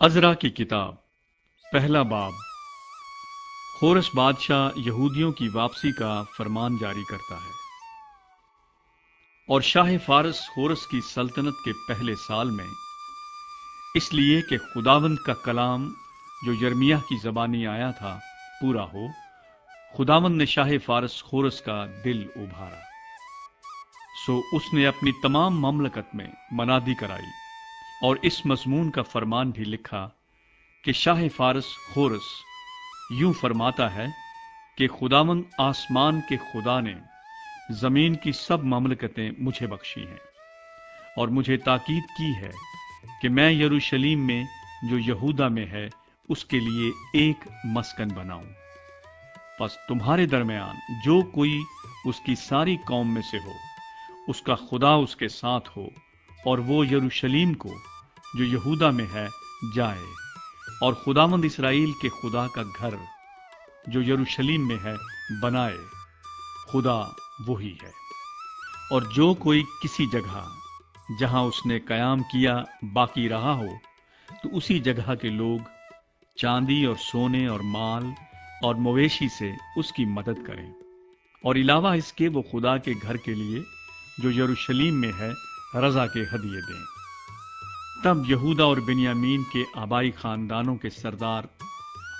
अज़रा की किताब पहला बाब। खोरस बादशाह यहूदियों की वापसी का फरमान जारी करता है। और शाह फारस खोरस की सल्तनत के पहले साल में, इसलिए कि खुदावंद का कलाम जो यर्मियाह की ज़बानी आया था पूरा हो, खुदावंद ने शाह फारस खोरस का दिल उभारा। सो उसने अपनी तमाम ममलकत में मनादी कराई और इस मज़मून का फरमान भी लिखा कि शाह फारस खोरस यूं फरमाता है कि खुदावंद आसमान के खुदा ने जमीन की सब ममलकतें मुझे बख्शी हैं और मुझे ताकीद की है कि मैं यरूशलेम में जो यहूदा में है उसके लिए एक मस्कन बनाऊं। बस तुम्हारे दरमियान जो कोई उसकी सारी कौम में से हो, उसका खुदा उसके साथ हो और वो यरूशलेम को जो यहूदा में है जाए और खुदावंद इसराइल के खुदा का घर जो यरूशलेम में है बनाए। खुदा वही है। और जो कोई किसी जगह जहां उसने कयाम किया बाकी रहा हो, तो उसी जगह के लोग चांदी और सोने और माल और मवेशी से उसकी मदद करें, और इलावा इसके वो खुदा के घर के लिए जो यरूशलेम में है रजा के हदिये दें। तब यहूदा और बिन्यामीन के आबाई खानदानों के सरदार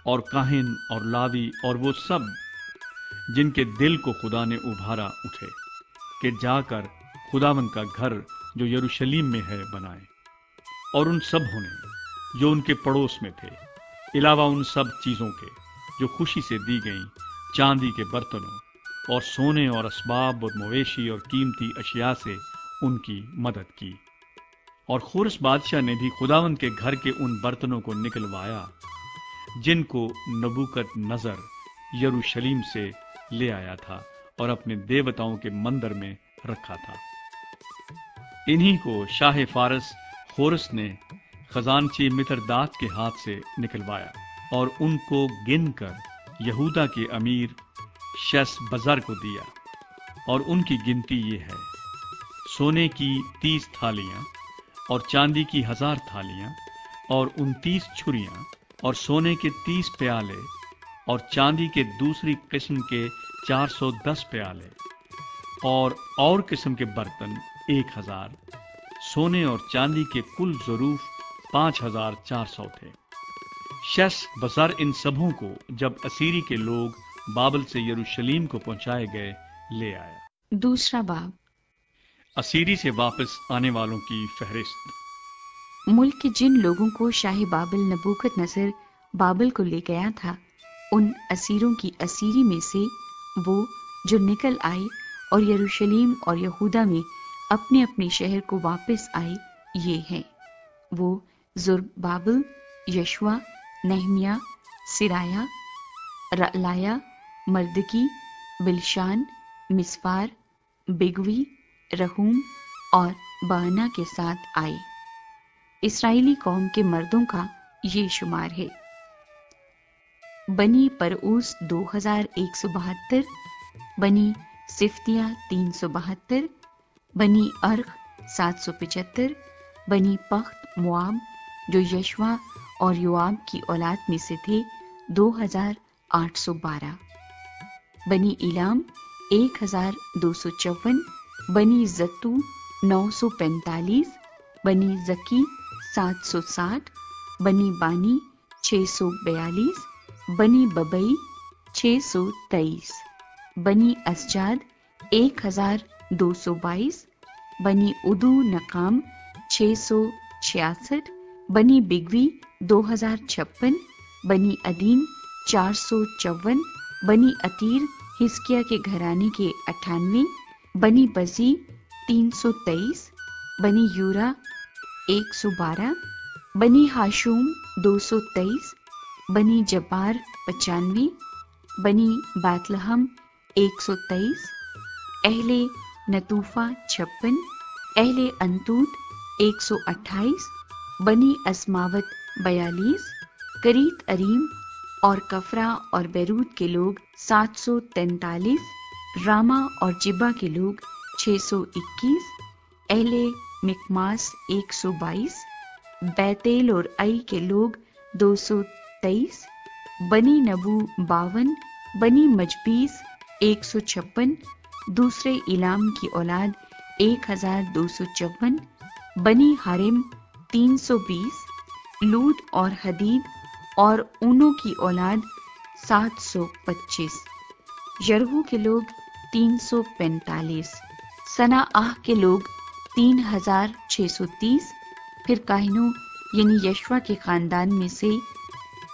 और काहिन और लावी और वो सब जिनके दिल को खुदा ने उभारा उठे कि जाकर खुदावंद का घर जो यरूशलेम में है बनाए। और उन सब ने जो उनके पड़ोस में थे, इलावा उन सब चीजों के जो खुशी से दी गईं, चांदी के बर्तनों और सोने और असबाब और मवेशी और कीमती अशिया से उनकी मदद की। और खोरस बादशाह ने भी खुदावंद के घर के उन बर्तनों को निकलवाया जिनको नबूकदनजर यरूशलेम से ले आया था और अपने देवताओं के मंदिर में रखा था। इन्हीं को शाह फारस खोरस ने खजानची मित्रदात के हाथ से निकलवाया और उनको गिनकर यहूदा के अमीर शैशबज्जर को दिया। और उनकी गिनती ये है: सोने की 30 थालियां और चांदी की 1000 थालियां और 29 छुरियां और सोने के 30 प्याले और चांदी के दूसरी किस्म के 410 प्याले और किस्म के बर्तन 1000। सोने और चांदी के कुल ज़रूफ 5400 थे। शैशबज्जर इन सबों को जब असीरी के लोग बाबल से यरूशलेम को पहुंचाए गए ले आया। दूसरा बाब। असीरी से वापस आने वालों की फहरिस्त। मुल्क के जिन लोगों को शाही बाबिल नबूकदनजर बाबिल को ले गया था, उन असीरों की असीरी में से वो जो निकल आए और यरूशलेम और यहूदा में अपने अपने शहर को वापस आए ये हैं। वो ज़ुरब्बाबिल, यशुआ, नहमिया, सिराया, रअलाया, मर्दकी, बिलशान, मिस्पार, बिगवी, रहूम और बाना के साथ आए। इस्राएली कौम के मर्दों का ये शुमार है: बनी परऊस 2172, बनी सिफ्तिया 372, बनी अर्ख 775, बनी पख्त मुआब जो यशवा और योआब की औलाद में से थे 2812, बनी इलाम 1254, बनी जत्तू 945, बनी जकी 760, बनी बानी 642, बनी बबई 623, बनी असजाद 1222, बनी उदू नकाम 666, बनी बिगवी 2056, बनी अदीन 454, बनी अतीर हिस्किया के घराने के 98, बनी बजी 323, बनी यूरा 112, बनी हाशूम 223, बनी जब्बार 95, बनी बैतलहम 123, अहले नतूफा 56, अहले अंतूत 128, बनी अस्मावत 42, करीत अरीम और कफरा और बैरूत के लोग 743, रामा और जिब्बा के लोग 621, अहले मिकमास 122, बैतेल और आई के लोग 223, बनी नबू 52, बनी मजबीस 156, दूसरे इलाम की औलाद 1254, बनी हारिम 320, लूद और हदीद और ऊनो की औलाद 725, यरहू के लोग 345, सनाआह के लोग 3630, फिर काहिनों यानी यशवा के खानदान में से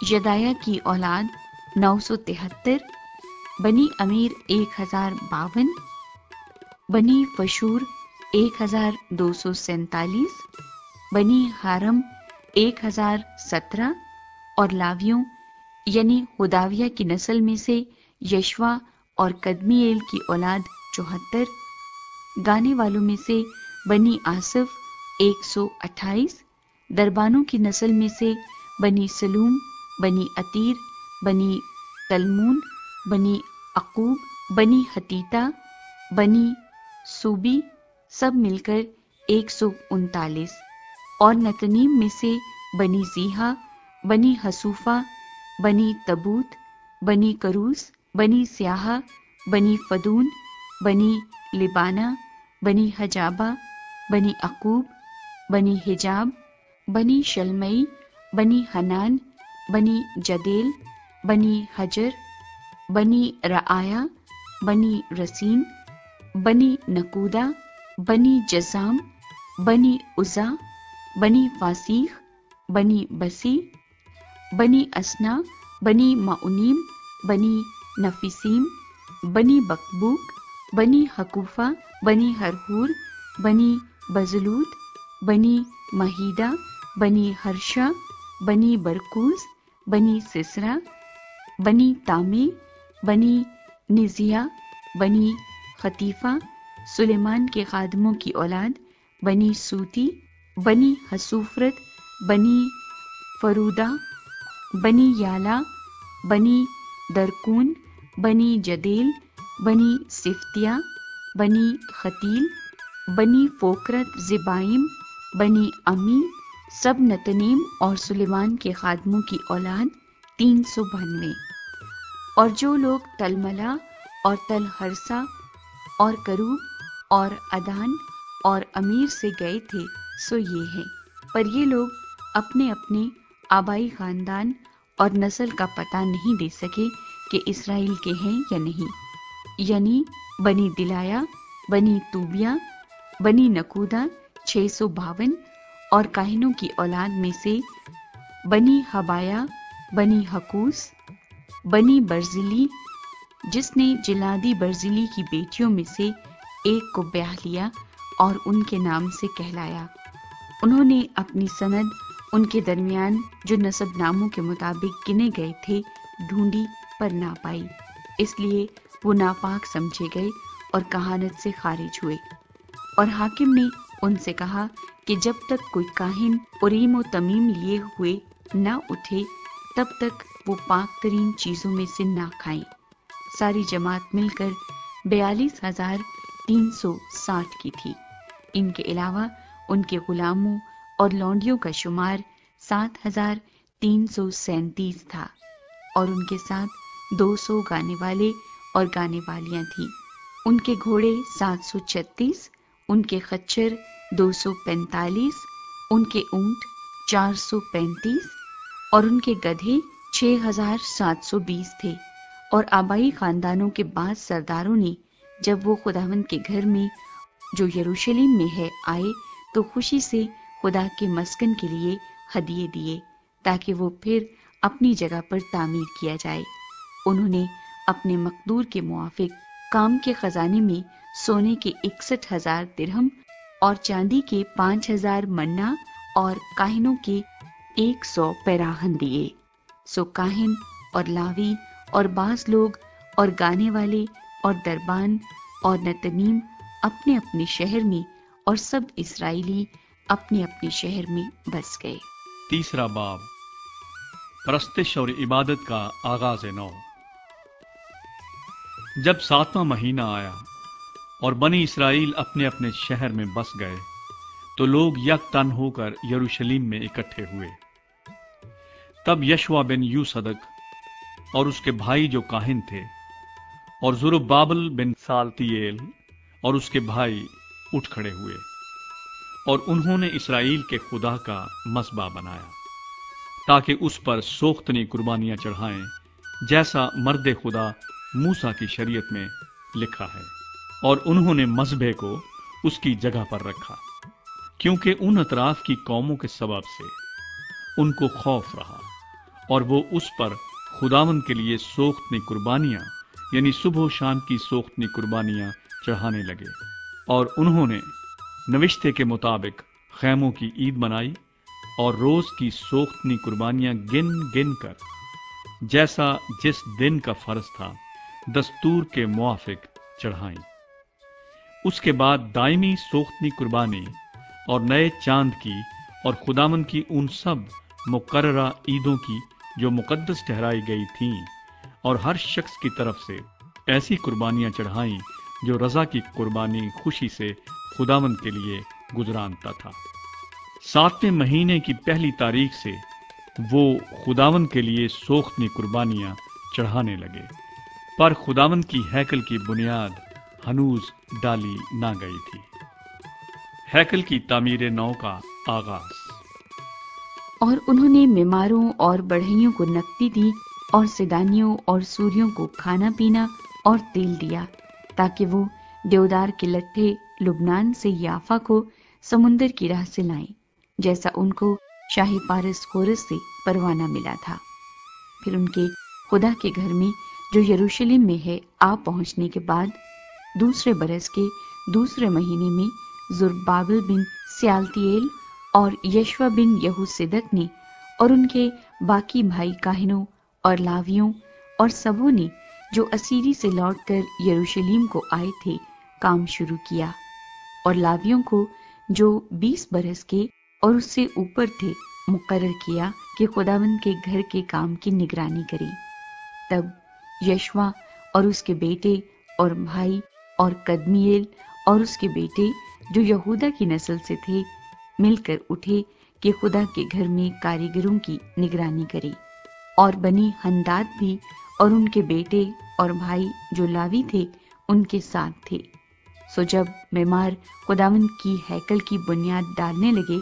यदाया की औलाद 973, बनी अमीर 1052, बनी फशूर 1247, बनी हारम 1017 और लावियों यानी हुदाविया की नस्ल में से यशवा और कदमीएल की औलाद 74, गाने वालों में से बनी आसिफ 128, दरबानों की नस्ल में से बनी सलूम, बनी अतीर, बनी तलमून, बनी अकूब, बनी हतीता, बनी सूबी, सब मिलकर 139, और नतनीम में से बनी जीहा, बनी हसूफा, बनी तबूत, बनी करूस, बनी स्याहा, बनी फदून, बनी लिबाना, बनी हजाबा, बनी अकूब, बनी हिजाब, बनी शलमई, बनी हनान, बनी जदेल, बनी हजर, बनी रआया, बनी रसीन, बनी नकूदा, बनी जसाम, बनी उज़ा, बनी फासीख, बनी बसी, बनी असना, बनी माउनीम, बनी नफीसीम, बनी बकबूक, बनी हकूफा, बनी हरहूर, बनी बजलूत, बनी महीदा, बनी हर्षा, बनी बरकूस, बनी सिसरा, बनी तामी, बनी निजिया, बनी खतीफा, सुलेमान के खादमों की औलाद, बनी सूती, बनी हसूफरत, बनी फरूदा, बनी याला, बनी दरकून, बनी जदेल, बनी सिफ्तिया, बनी खतील, बनी फोकरत ज़िबाइम, बनी अमी, सब नतनीम और सुलेमान के खादमों की औलाद 392, और जो लोग तलमला और तलहरसा और करूब और अदान और अमीर से गए थे सो ये हैं, पर ये लोग अपने अपने आबाई खानदान और नस्ल का पता नहीं दे सके कि इसराइल के हैं या नहीं, यानी बनी दिलाया, बनी तूबिया, बनी नकूदा 652, और काहिनों की औलाद में से बनी हबाया, बनी हकूस, बनी बर्जिली, जिसने जिलादी बर्जिली की बेटियों में से एक को ब्याह लिया और उनके नाम से कहलाया। उन्होंने अपनी सनद उनके दरमियान जो नसब नामों के मुताबिक गिने गए थे ढूंढी पर ना पाई, इसलिए वो नापाक समझे गए और कहानत से खारिज हुए। और हाकिम ने उनसे कहा कि जब तक कोई काहिन उरीम और तमीम लिए हुए ना उठे तब तक वो पाक तरीन चीजों में से ना खाएं। सारी जमात मिलकर 42,360 की थी। इनके अलावा उनके गुलामों और लौंडियों का शुमार 7,337 था, और उनके साथ 200 गाने वाले और गाने वालियां थीं। उनके घोड़े 736, उनके खच्चर 245, उनके ऊंट 435 और उनके गधे 6,720 थे। और आबाई खानदानों के बाद सरदारों ने जब वो खुदावंद के घर में जो यरूशलेम में है आए तो खुशी से खुदा के मस्कन के लिए हदिये दिए ताकि वो फिर अपनी जगह पर तामीर किया जाए। उन्होंने अपने मकदूर के मुआफिक काम के खजाने में सोने के 61,000 दिरहम और चांदी के 5,000 मन्ना और काहिनों के 100 पैराहन दिए। सो काहिन और लावी और बाज लोग और गाने वाले और दरबान और नतनीम अपने अपने शहर में और सब इस्राएली अपने अपने शहर में बस गए। तीसरा बाब, परस्तिश और इबादत का आगाज नौ। जब 7वां महीना आया और बनी इस्राएल अपने अपने शहर में बस गए तो लोग यकतन होकर यरूशलेम में इकट्ठे हुए। तब यशवा बिन यूसदक और उसके भाई जो काहिन थे, और जुरुब्बाबिल बिन सालतियेल और उसके भाई उठ खड़े हुए, और उन्होंने इस्राएल के खुदा का मसबा बनाया, ताकि उस पर सोख्तनी कुर्बानियां चढ़ाएं, जैसा मर्द खुदा मूसा की शरीयत में लिखा है। और उन्होंने मसबे को उसकी जगह पर रखा, क्योंकि उन अतराफ की कौमों के सबब से उनको खौफ रहा, और वो उस पर खुदावंद के लिए सोख्तनी कुर्बानियां यानी सुबह शाम की सोख्तनी कुर्बानियां चढ़ाने लगे। और उन्होंने नविश्ते के मुताबिक खैमों की ईद मनाई और रोज की सोख्तनी कुर्बानियां गिन गिन कर, जैसा जिस दिन का फर्ज था, दस्तूर के मुआफिक चढ़ाई। उसके बाद दायमी सोख्तनी कुर्बानी और नए चांद की और खुदावंद की उन सब मुकर्ररा ईदों की जो मुकद्दस ठहराई गई थीं, और हर शख्स की तरफ से ऐसी कुर्बानियां चढ़ाई जो रजा की कुर्बानी खुशी से खुदावंद के लिए गुजरानता था। 7वें महीने की पहली तारीख से वो खुदावंद के लिए सोख्तनी कुर्बानियां चढ़ाने लगे, पर खुदावंद की हैकल की बुनियाद हनूज डाली ना गई थी। हैकल की तामीर नौ का आगाज। और उन्होंने बीमारों और बढ़इयों को नकदी दी, और सिदानियों और सूरियों को खाना पीना और तेल दिया, ताकि वो देवदार के लट्ठे लुबनान से याफा को समुंदर की राह से लाएं, जैसा उनको शाही पारस होरस से परवाना मिला था। फिर उनके खुदा के घर में जो यरूशलेम में है आ पहुंचने के बाद दूसरे बरस के दूसरे महीने में जुरब्बाबिल बिन स्यालतियेल और यशवा बिन यहूसिदक ने और उनके बाकी भाई काहिनों और लावियों और सबों ने जो असीरी से लौटकर यरूशलेम को आए थे काम शुरू किया, और लावियों को जो 20 बरस के और उससे ऊपर थे मुकर्रर किया कि खुदावंद के घर के काम की निगरानी करें। तब यशवा और उसके बेटे और भाई और कदमिएल और उसके बेटे जो यहूदा की नस्ल से थे मिलकर उठे कि खुदा के घर में कारीगरों की निगरानी करें। और बनी हंदाद भी और उनके बेटे और भाई जो लावी थे उनके साथ थे। सो जब मेमार खुदावंद की हैकल की बुनियाद डालने लगे,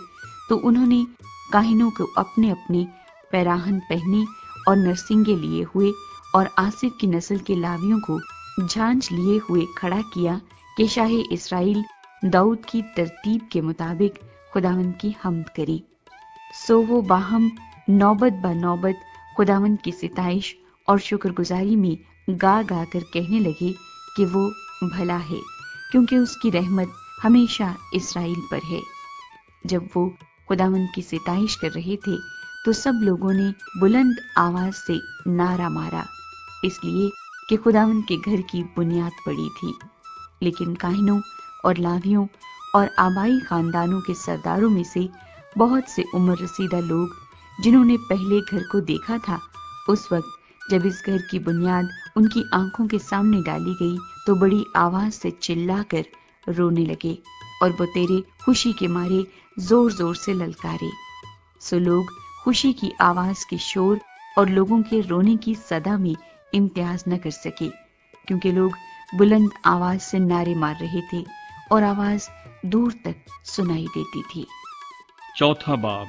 तो उन्होंने काहिनों को अपने अपने पैराहन पहने और नरसिंगे लिए हुए और आसिफ की नस्ल के लावियों को झांझ लिए हुए खड़ा किया कि शाहे इस्राएल दाऊद की तरतीब के मुताबिक खुदावंद की हम्द करे। सो वो बाहम नौबत ब नौबत खुदावंद की सिताइश और शुक्रगुजारी में गा गा कर कहने लगे कि वो भला है, क्योंकि उसकी रहमत हमेशा इस्राएल पर है। जब वो खुदावंद की सिताइश कर रहे थे, तो सब लोगों ने बुलंद आवाज से नारा मारा, इसलिए कि खुदावंद के घर की बुनियाद पड़ी थी। लेकिन काहिनों और लावियों और आबाई खानदानों के सरदारों में से बहुत से उम्र रसीदा लोग, जिन्होंने पहले घर को देखा था, उस वक्त जब इस घर की बुनियाद उनकी आंखों के सामने डाली गई, तो बड़ी आवाज से चिल्लाकर रोने लगे और बतेरे खुशी के मारे जोर जोर से ललकारे। सो लोग खुशी की आवाज के शोर और लोगों के रोने की सदा में इम्तियाज न कर सके, क्योंकि लोग बुलंद आवाज से नारे मार रहे थे और आवाज दूर तक सुनाई देती थी। चौथा बाब,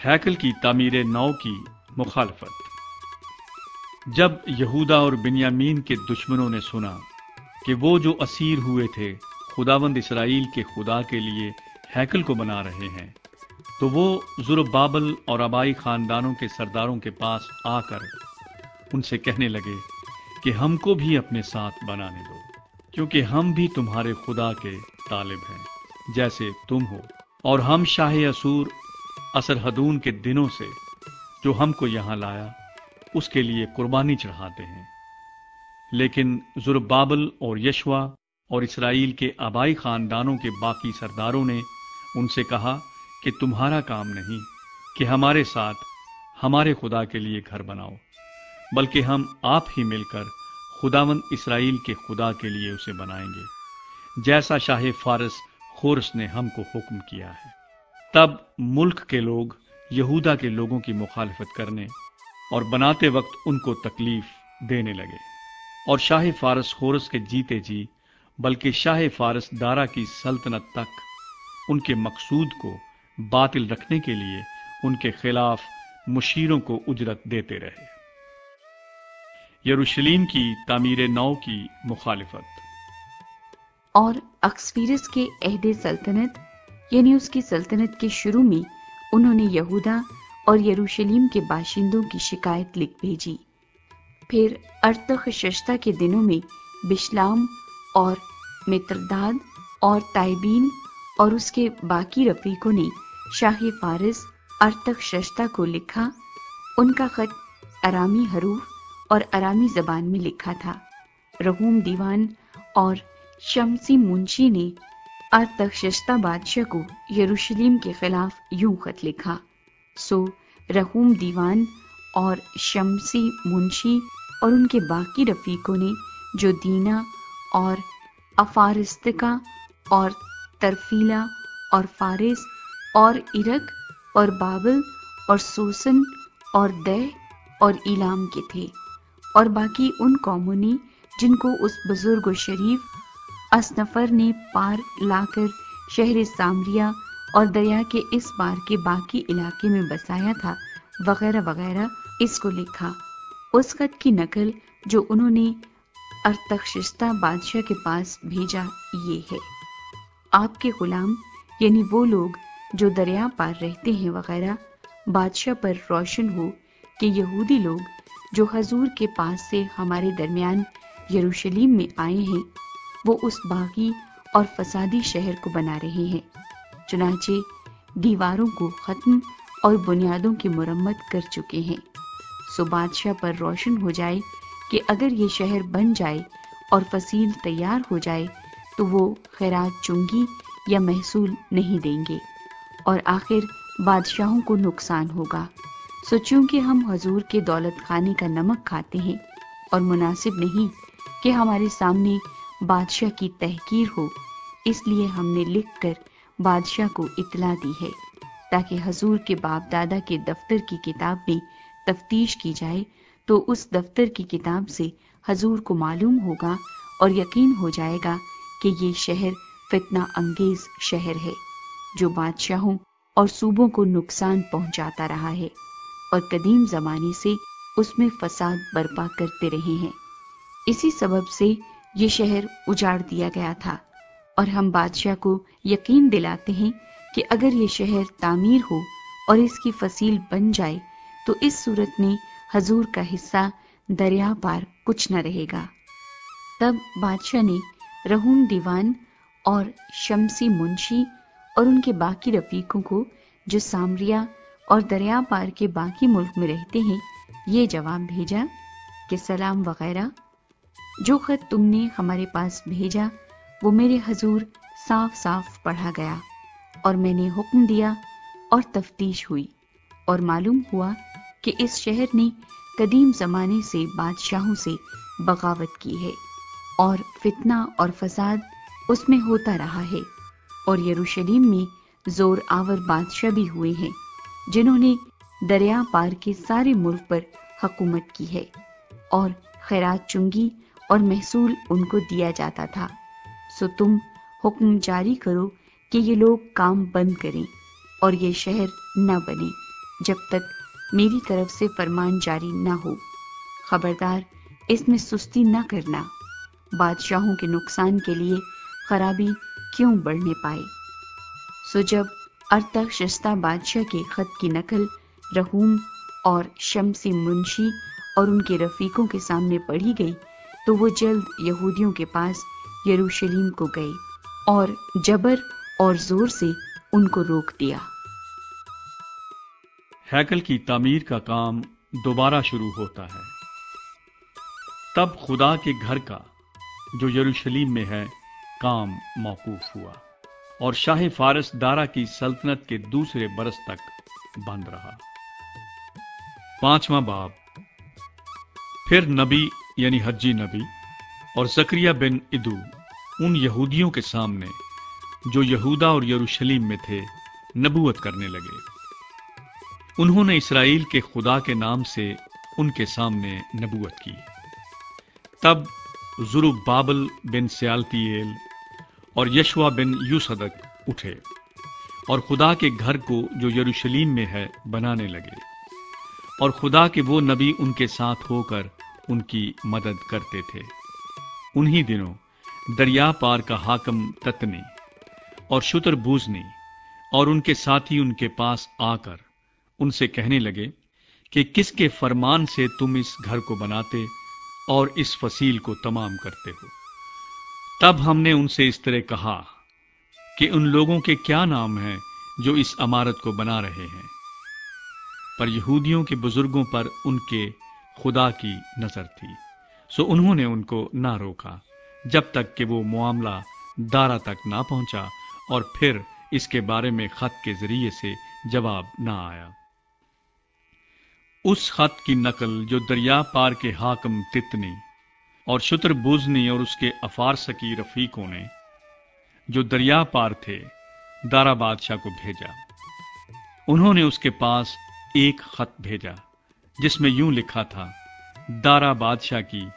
हैकल की तामीर नौ की मुखालफत। जब यहूदा और बिन्यामीन के दुश्मनों ने सुना कि वो जो असीर हुए थे खुदावंद इस्राएल के खुदा के लिए हैकल को बना रहे हैं, तो वो जुरब्बाबिल और आबाई खानदानों के सरदारों के पास आकर उनसे कहने लगे कि हमको भी अपने साथ बनाने दो, क्योंकि हम भी तुम्हारे खुदा के तालिब हैं जैसे तुम हो, और हम शाह असूर असरहदून के दिनों से जो हमको यहां लाया उसके लिए कुर्बानी चढ़ाते हैं। लेकिन जुरब्बाबिल और यशवा और इस्राएल के आबाई खानदानों के बाकी सरदारों ने उनसे कहा कि तुम्हारा काम नहीं कि हमारे साथ हमारे खुदा के लिए घर बनाओ, बल्कि हम आप ही मिलकर खुदावंद इस्राएल के खुदा के लिए उसे बनाएंगे, जैसा शाह फारस होरस ने हमको हुक्म किया है। तब मुल्क के लोग यहूदा के लोगों की मुखालिफत करने और बनाते वक्त उनको तकलीफ देने लगे, और शाह फारस होरस के जीते जी बल्कि शाह फारस दारा की सल्तनत तक उनके मकसूद को बातिल रखने के लिए उनके खिलाफ मुशीरों को उजरत देते रहे। यरूशलेम की तामीर नौ की मुखालिफत। और अक्सफीरस के अहदे सल्तनत यानी उसकी सल्तनत के शुरू में उन्होंने यहूदा और यरूशलेम के बाशिंदों की शिकायत लिख भेजी। फिर अर्तखशस्ता के दिनों में बिशलाम और मित्रदाद और ताइबीन और उसके बाकी रफीकों ने शाह फारिस अर्तखशस्ता को लिखा। उनका खत अरामी हरूफ और अरामी जबान में लिखा था। रहूम दीवान और शमसी मुंशी ने अर्तखशस्ता बादशाह को यरूशलेम के खिलाफ यूं खत लिखा। सो रहूम दीवान और शमसी मुंशी और उनके बाकी रफीकों ने जो दीना और अफारिस्तिका और तरफीला और फारिस और इरक और बाबल और सूसन और दैह और इलाम के थे, और बाकी उन कौमों ने जिनको उस बुजुर्ग शरीफ असनफर ने पार लाकर शहर सामरिया और दरिया के इस पार के बाकी इलाके में बसाया था, वगैरह वगैरह, इसको लिखा। उस खत की नकल जो उन्होंने अर्तखशस्ता बादशाह के पास भेजा ये है। आपके गुलाम यानी वो लोग जो दरिया पार रहते हैं वगैरह, बादशाह पर रोशन हो कि यहूदी लोग जो हजूर के पास से हमारे दरमियान यरूशलेम में आए हैं वो उस बागी और फसादी शहर को बना रहे हैं। चुनाचे दीवारों को खत्म और बुनियादों की मुरम्मत कर चुके हैं। सो बादशाह पर रोशन हो जाए कि अगर ये शहर बन जाए और फसील तैयार हो जाए तो वो खैरात चुंगी या महसूल नहीं देंगे, और आखिर बादशाहों को नुकसान होगा। सो चूंकि हम हजूर के दौलत खाने का नमक खाते हैं और मुनासिब नहीं कि हमारे सामने बादशाह की तहकीर हो, इसलिए हमने लिखकर बादशाह को इतला दी है ताकि हजूर के बाप दादा के दफ्तर की किताब में तफ्तीश की जाए तो उस दफ्तर की किताब से हजूर को मालूम होगा और यकीन हो जाएगा कि ये शहर फितना अंगेज शहर है जो बादशाहों और सूबों को नुकसान पहुंचाता रहा है और कदीम जमाने से उसमें फसाद बर्पा करते रहे हैं। इसी सबब से ये शहर उजाड़ दिया गया था, और हम बादशाह को यकीन दिलाते हैं कि अगर ये शहर तामीर हो और इसकी फसील बन जाए तो इस सूरत में हजूर का हिस्सा दरिया पार कुछ न रहेगा। तब बादशाह ने रहूम दीवान और शमसी मुंशी और उनके बाकी रफीकों को जो सामरिया और दरिया पार के बाकी मुल्क में रहते हैं ये जवाब भेजा कि सलाम वगैरह, जो खत तुमने हमारे पास भेजा वो मेरे हजूर साफ साफ पढ़ा गया और मैंने हुक्म दिया और तफ्तीश हुई और मालूम हुआ कि इस शहर ने कदीम जमाने से बादशाहों से बगावत की है और फितना और फसाद उसमें होता रहा है, और यरूशलेम में जोर आवर बादशाह भी हुए हैं जिन्होंने दरिया पार के सारे मुल्क पर हुकूमत की है, और खैरात चुंगी और महसूल उनको दिया जाता था। सो तुम हुक्म जारी करो कि ये लोग काम बंद करें और ये शहर न बने जब तक मेरी तरफ से फरमान जारी न हो। खबरदार इसमें सुस्ती न करना, बादशाहों के नुकसान के लिए खराबी क्यों बढ़ने पाए। सो जब अर्तखशस्ता बादशाह के खत की नकल रहूम और शमसी मुंशी और उनके रफीकों के सामने पढ़ी गई तो वो जल्द यहूदियों के पास यरूशलेम को गए और जबर और जोर से उनको रोक दिया। हैकल की तामीर का काम दोबारा शुरू होता है। तब खुदा के घर का जो यरूशलेम में है काम मौकूफ हुआ और शाह फारस दारा की सल्तनत के दूसरे बरस तक बंद रहा। 5वां बाब। फिर नबी यानी हज्जी नबी और जकरिया बिन इदू उन यहूदियों के सामने जो यहूदा और यरूशलेम में थे नबूवत करने लगे। उन्होंने इसराइल के खुदा के नाम से उनके सामने नबूवत की। तब ज़ुरुब्बाबेल बिन सयालतीएल और यशवा बिन यूसदक उठे और खुदा के घर को जो यरूशलेम में है बनाने लगे, और खुदा के वो नबी उनके साथ होकर उनकी मदद करते थे। उन्हीं दिनों दरिया पार का हाकिम तत्नी और शुतरबूजनी और उनके साथी उनके पास आकर उनसे कहने लगे कि किसके फरमान से तुम इस घर को बनाते और इस फसील को तमाम करते हो। तब हमने उनसे इस तरह कहा कि उन लोगों के क्या नाम हैं जो इस इमारत को बना रहे हैं। पर यहूदियों के बुजुर्गों पर उनके खुदा की नजर थी, सो उन्होंने उनको ना रोका जब तक कि वो मामला दारा तक ना पहुंचा, और फिर इसके बारे में खत के जरिए से जवाब ना आया। उस खत की नकल जो दरिया पार के हाकिम तितनी और शुतरबूजनी और उसके अफारसकी रफीकों ने, जो दरिया पार थे, दारा बादशाह को भेजा। उन्होंने उसके पास एक खत भेजा जिसमें यूं लिखा था, दारा बादशाह की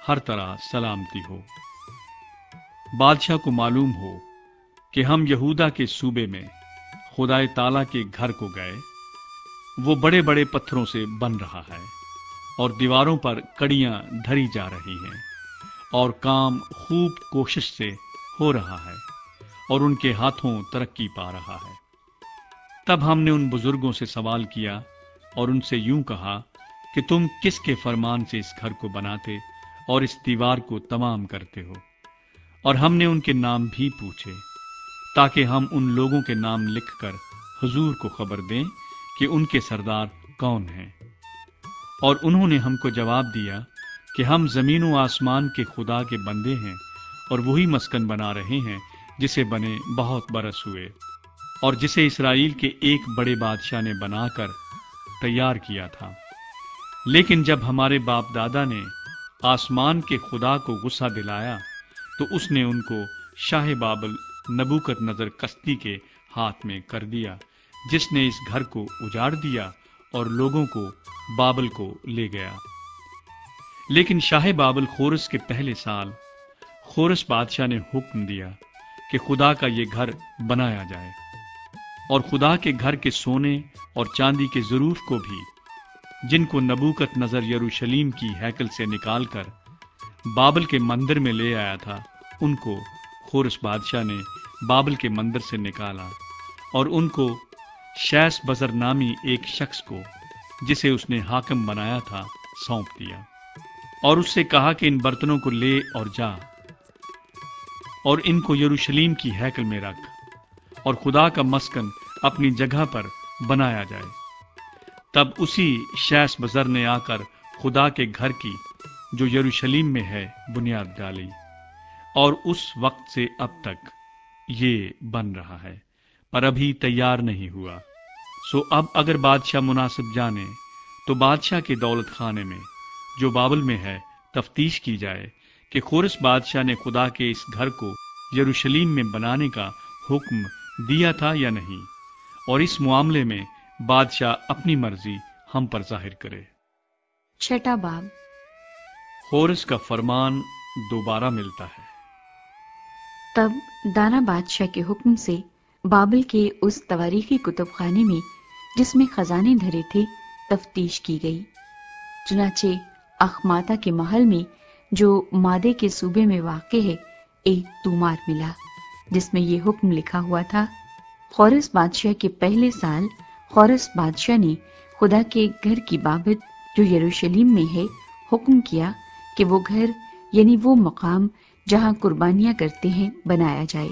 हर तरह सलामती हो। बादशाह को मालूम हो कि हम यहूदा के सूबे में खुदाए ताला के घर को गए। वो बड़े बड़े पत्थरों से बन रहा है और दीवारों पर कड़ियां धरी जा रही हैं, और काम खूब कोशिश से हो रहा है और उनके हाथों तरक्की पा रहा है। तब हमने उन बुजुर्गों से सवाल किया और उनसे यूं कहा कि तुम किसके फरमान से इस घर को बनाते और इस दीवार को तमाम करते हो। और हमने उनके नाम भी पूछे ताकि हम उन लोगों के नाम लिखकर हुजूर को खबर दें कि उनके सरदार कौन हैं। और उन्होंने हमको जवाब दिया कि हम जमीन व आसमान के खुदा के बंदे हैं और वही मस्कन बना रहे हैं जिसे बने बहुत बरस हुए, और जिसे इसराइल के एक बड़े बादशाह ने बनाकर तैयार किया था। लेकिन जब हमारे बाप दादा ने आसमान के खुदा को गुस्सा दिलाया तो उसने उनको शाह बाबल नबूकदनजर कश्ती के हाथ में कर दिया, जिसने इस घर को उजाड़ दिया और लोगों को बाबल को ले गया। लेकिन शाह बाबल खोरस के पहले साल खोरस बादशाह ने हुक्म दिया कि खुदा का ये घर बनाया जाए, और खुदा के घर के सोने और चांदी के ज़रूफ को भी, जिनको नबूकदनजर यरूशलेम की हैकल से निकालकर बाबल के मंदिर में ले आया था, उनको खोरस बादशाह ने बाबल के मंदिर से निकाला और उनको शैस बजर नामी एक शख्स को, जिसे उसने हाकिम बनाया था, सौंप दिया और उससे कहा कि इन बर्तनों को ले और जा और इनको यरूशलेम की हैकल में रख और खुदा का मस्कन अपनी जगह पर बनाया जाए। तब उसी शैस बजर ने आकर खुदा के घर की, जो यरूशलेम में है, बुनियाद डाली, और उस वक्त से अब तक ये बन रहा है, पर अभी तैयार नहीं हुआ। सो अब अगर बादशाह मुनासिब जाने तो बादशाह के दौलत खाने में, जो बाबल में है, तफ्तीश की जाए कि खोरस बादशाह ने खुदा के इस घर को यरूशलेम में बनाने का हुक्म दिया था या नहीं, और इस मामले में बादशाह अपनी मर्जी हम पर जाहिर करे। छठा बाब। खोरस का फरमान दोबारा मिलता है। तब दारा बादशाह के हुक्म से बाबल के उस तवारीखी कुतुबखाने में, जिसमें खजाने धरे थे, तफ्तीश की गई। चुनाचे अखमाता के महल में, जो मादे के सूबे में वाक़े है, एक तूमार मिला जिसमें यह हुक्म लिखा हुआ था, खोरस बादशाह के पहले साल खोरस बादशाह ने खुदा के घर की बाबत, जो यरूशलेम में है, हुक्म किया कि वो घर यानी वो मकाम जहां कुर्बानियां करते हैं बनाया जाए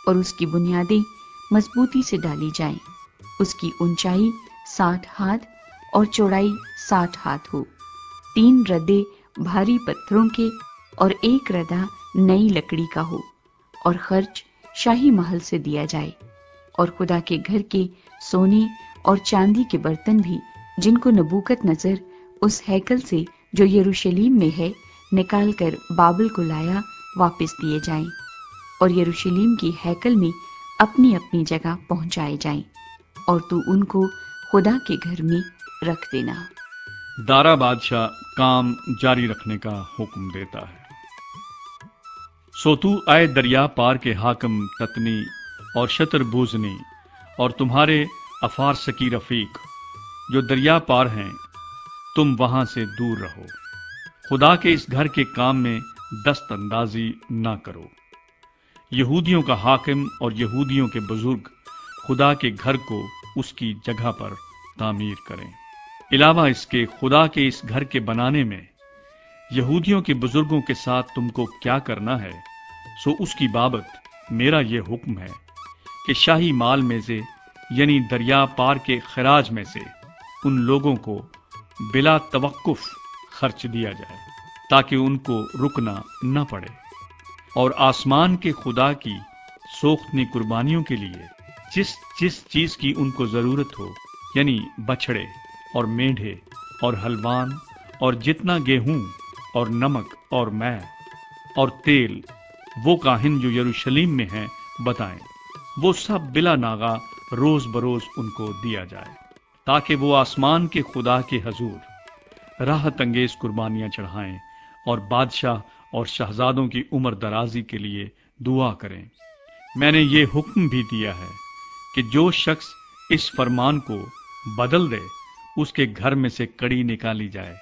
और उसकी बुनियादें मजबूती से डाली जाएं। उसकी ऊंचाई 60 हाथ और चौड़ाई 60 हाथ हो। 3 रद्दे भारी पत्थरों के और 1 रद्दा नई लकड़ी का हो, और खर्च शाही महल से दिया जाए। और खुदा के घर के सोने और चांदी के बर्तन भी, जिनको नबूकदनजर उस हैकल से, जो यरूशलेम में है, निकाल कर बाबल को लाया, वापस दिए जाएं। और यरूशलेम की हैकल में اپنی اپنی جگہ پہنچائے جائیں اور تو ان کو خدا کے گھر میں رکھ دینا۔ دارا بادشاہ کام جاری رکھنے کا حکم دیتا ہے۔ سو تو اے دریا پار کے حاکم تتنی اور شتر بوزنی اور تمہارے افارسکی رفیق جو دریا پار ہیں، تم وہاں سے دور رہو، خدا کے اس گھر کے کام میں دست اندازی نہ کرو۔ یہودیوں کا حاکم اور یہودیوں کے بزرگ خدا کے گھر کو اس کی جگہ پر تعمیر کریں۔ علاوہ اس کے خدا کے اس گھر کے بنانے میں یہودیوں کے بزرگوں کے ساتھ تم کو کیا کرنا ہے، سو اس کی بابت میرا یہ حکم ہے کہ شاہی مال میں سے یعنی دریا پار کے خراج میں سے ان لوگوں کو بلا توقف خرچ دیا جائے تاکہ ان کو رکنا نہ پڑے، اور آسمان کے خدا کی سوختنی قربانیوں کے لیے جس چیز کی ان کو ضرورت ہو، یعنی بچھڑے اور مینڈھے اور حلوان اور جتنا گیہوں اور نمک اور مے اور تیل، وہ کاہن جو یروشلیم میں ہیں بتائیں، وہ سب بلا ناغہ روز بروز ان کو دیا جائے، تاکہ وہ آسمان کے خدا کے حضور راحت انگیز قربانیاں چڑھائیں اور بادشاہ اور شہزادوں کی عمر درازی کے لیے دعا کریں۔ میں نے یہ حکم بھی دیا ہے کہ جو شخص اس فرمان کو بدل دے، اس کے گھر میں سے کڑی نکالی جائے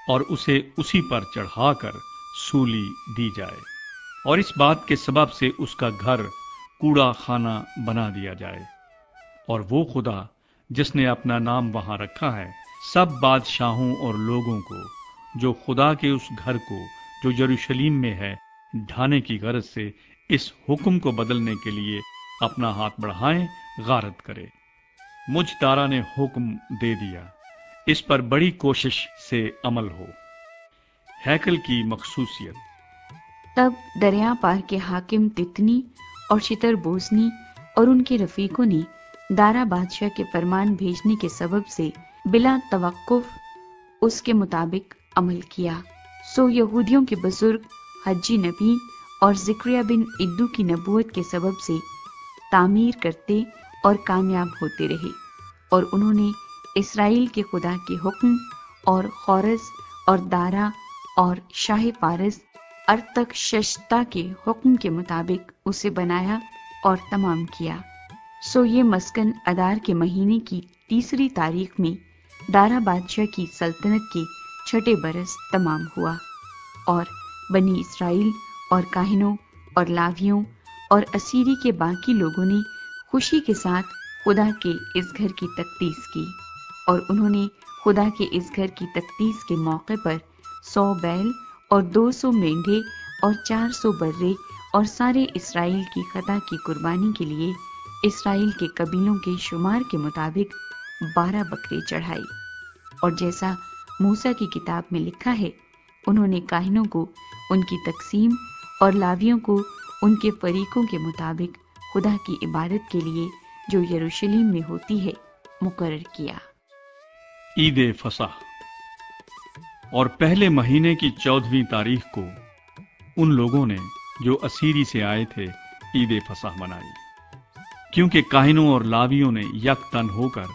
اور اسے اسی پر چڑھا کر سولی دی جائے، اور اس بات کے سبب سے اس کا گھر کوڑا خانہ بنا دیا جائے۔ اور وہ خدا جس نے اپنا نام وہاں رکھا ہے، سب بادشاہوں اور لوگوں کو جو خدا کے اس گھر کو جو یروشلیم میں ہے ڈھانے کی غرض سے اس حکم کو بدلنے کے لیے اپنا ہاتھ بڑھائیں، غارت کرے۔ مجھ دارا نے حکم دے دیا، اس پر بڑی کوشش سے عمل ہو۔ ہیکل کی مخصوصیت۔ تب دریا پار کے حاکم تتنی اور شتر بوزنی اور ان کے رفیقوں نے دارا بادشاہ کے فرمان بھیجنے کے سبب سے بلا توقف اس کے مطابق عمل کیا۔ سو یہودیوں کے بزرگ حجی نبی اور زکریا بن عدو کی نبوت کے سبب سے تعمیر کرتے اور کامیاب ہوتے رہے، اور انہوں نے اسرائیل کے خدا کے حکم اور خورس اور دارا اور شاہ فارس ارتخششتا کے حکم کے مطابق اسے بنایا اور تمام کیا۔ سو یہ مسکن ادار کے مہینے کی 3 تاریخ میں دارا بادشاہ کی سلطنت کے 6 برس تمام ہوا، اور بنی اسرائیل اور کاہنوں اور لاویوں اور اسیری کے باقی لوگوں نے خوشی کے ساتھ خدا کے اس گھر کی تقدیس کی، اور انہوں نے خدا کے اس گھر کی تقدیس کے موقع پر 100 بیل اور 200 مینڈھے اور 400 برے اور سارے اسرائیل کی خطا کی قربانی کے لیے اسرائیل کے قبیلوں کے شمار کے مطابق 12 بکرے چڑھائی۔ اور جیسا موسیٰ کی کتاب میں لکھا ہے، انہوں نے کاہنوں کو ان کی تقسیم اور لاویوں کو ان کے فریقوں کے مطابق خدا کی عبادت کے لیے جو یروشلیم میں ہوتی ہے مقرر کیا۔ عید فصح۔ اور پہلے مہینے کی 14ویں تاریخ کو ان لوگوں نے جو اسیری سے آئے تھے عید فصح منائی، کیونکہ کاہنوں اور لاویوں نے یک تن ہو کر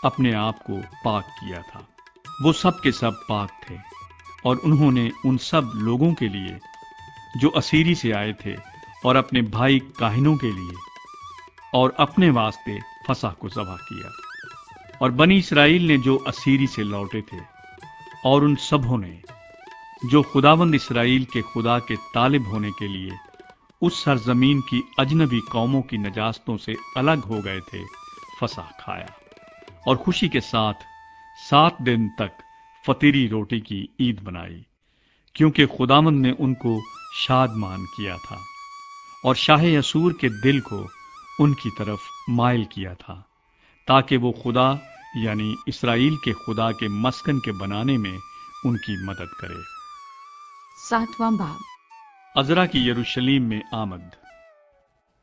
اپنے آپ کو پاک کیا تھا۔ وہ سب کے سب پاک تھے، اور انہوں نے ان سب لوگوں کے لیے جو اسیری سے آئے تھے اور اپنے بھائی کاہنوں کے لیے اور اپنے واسطے فصح کو ذبح کیا۔ اور بنی اسرائیل نے جو اسیری سے لوٹے تھے اور ان سبوں نے جو خداوند اسرائیل کے خدا کے طالب ہونے کے لیے اس سرزمین کی اجنبی قوموں کی نجاستوں سے الگ ہو گئے تھے، فصح کھایا، اور خوشی کے ساتھ 7 دن تک فطیری روٹی کی عید بنائی، کیونکہ خداوند نے ان کو شادمان کیا تھا اور شاہ اسور کے دل کو ان کی طرف مائل کیا تھا، تاکہ وہ خدا یعنی اسرائیل کے خدا کے مسکن کے بنانے میں ان کی مدد کرے۔ 7واں باب۔ عزرا کی یروشلیم میں آمد۔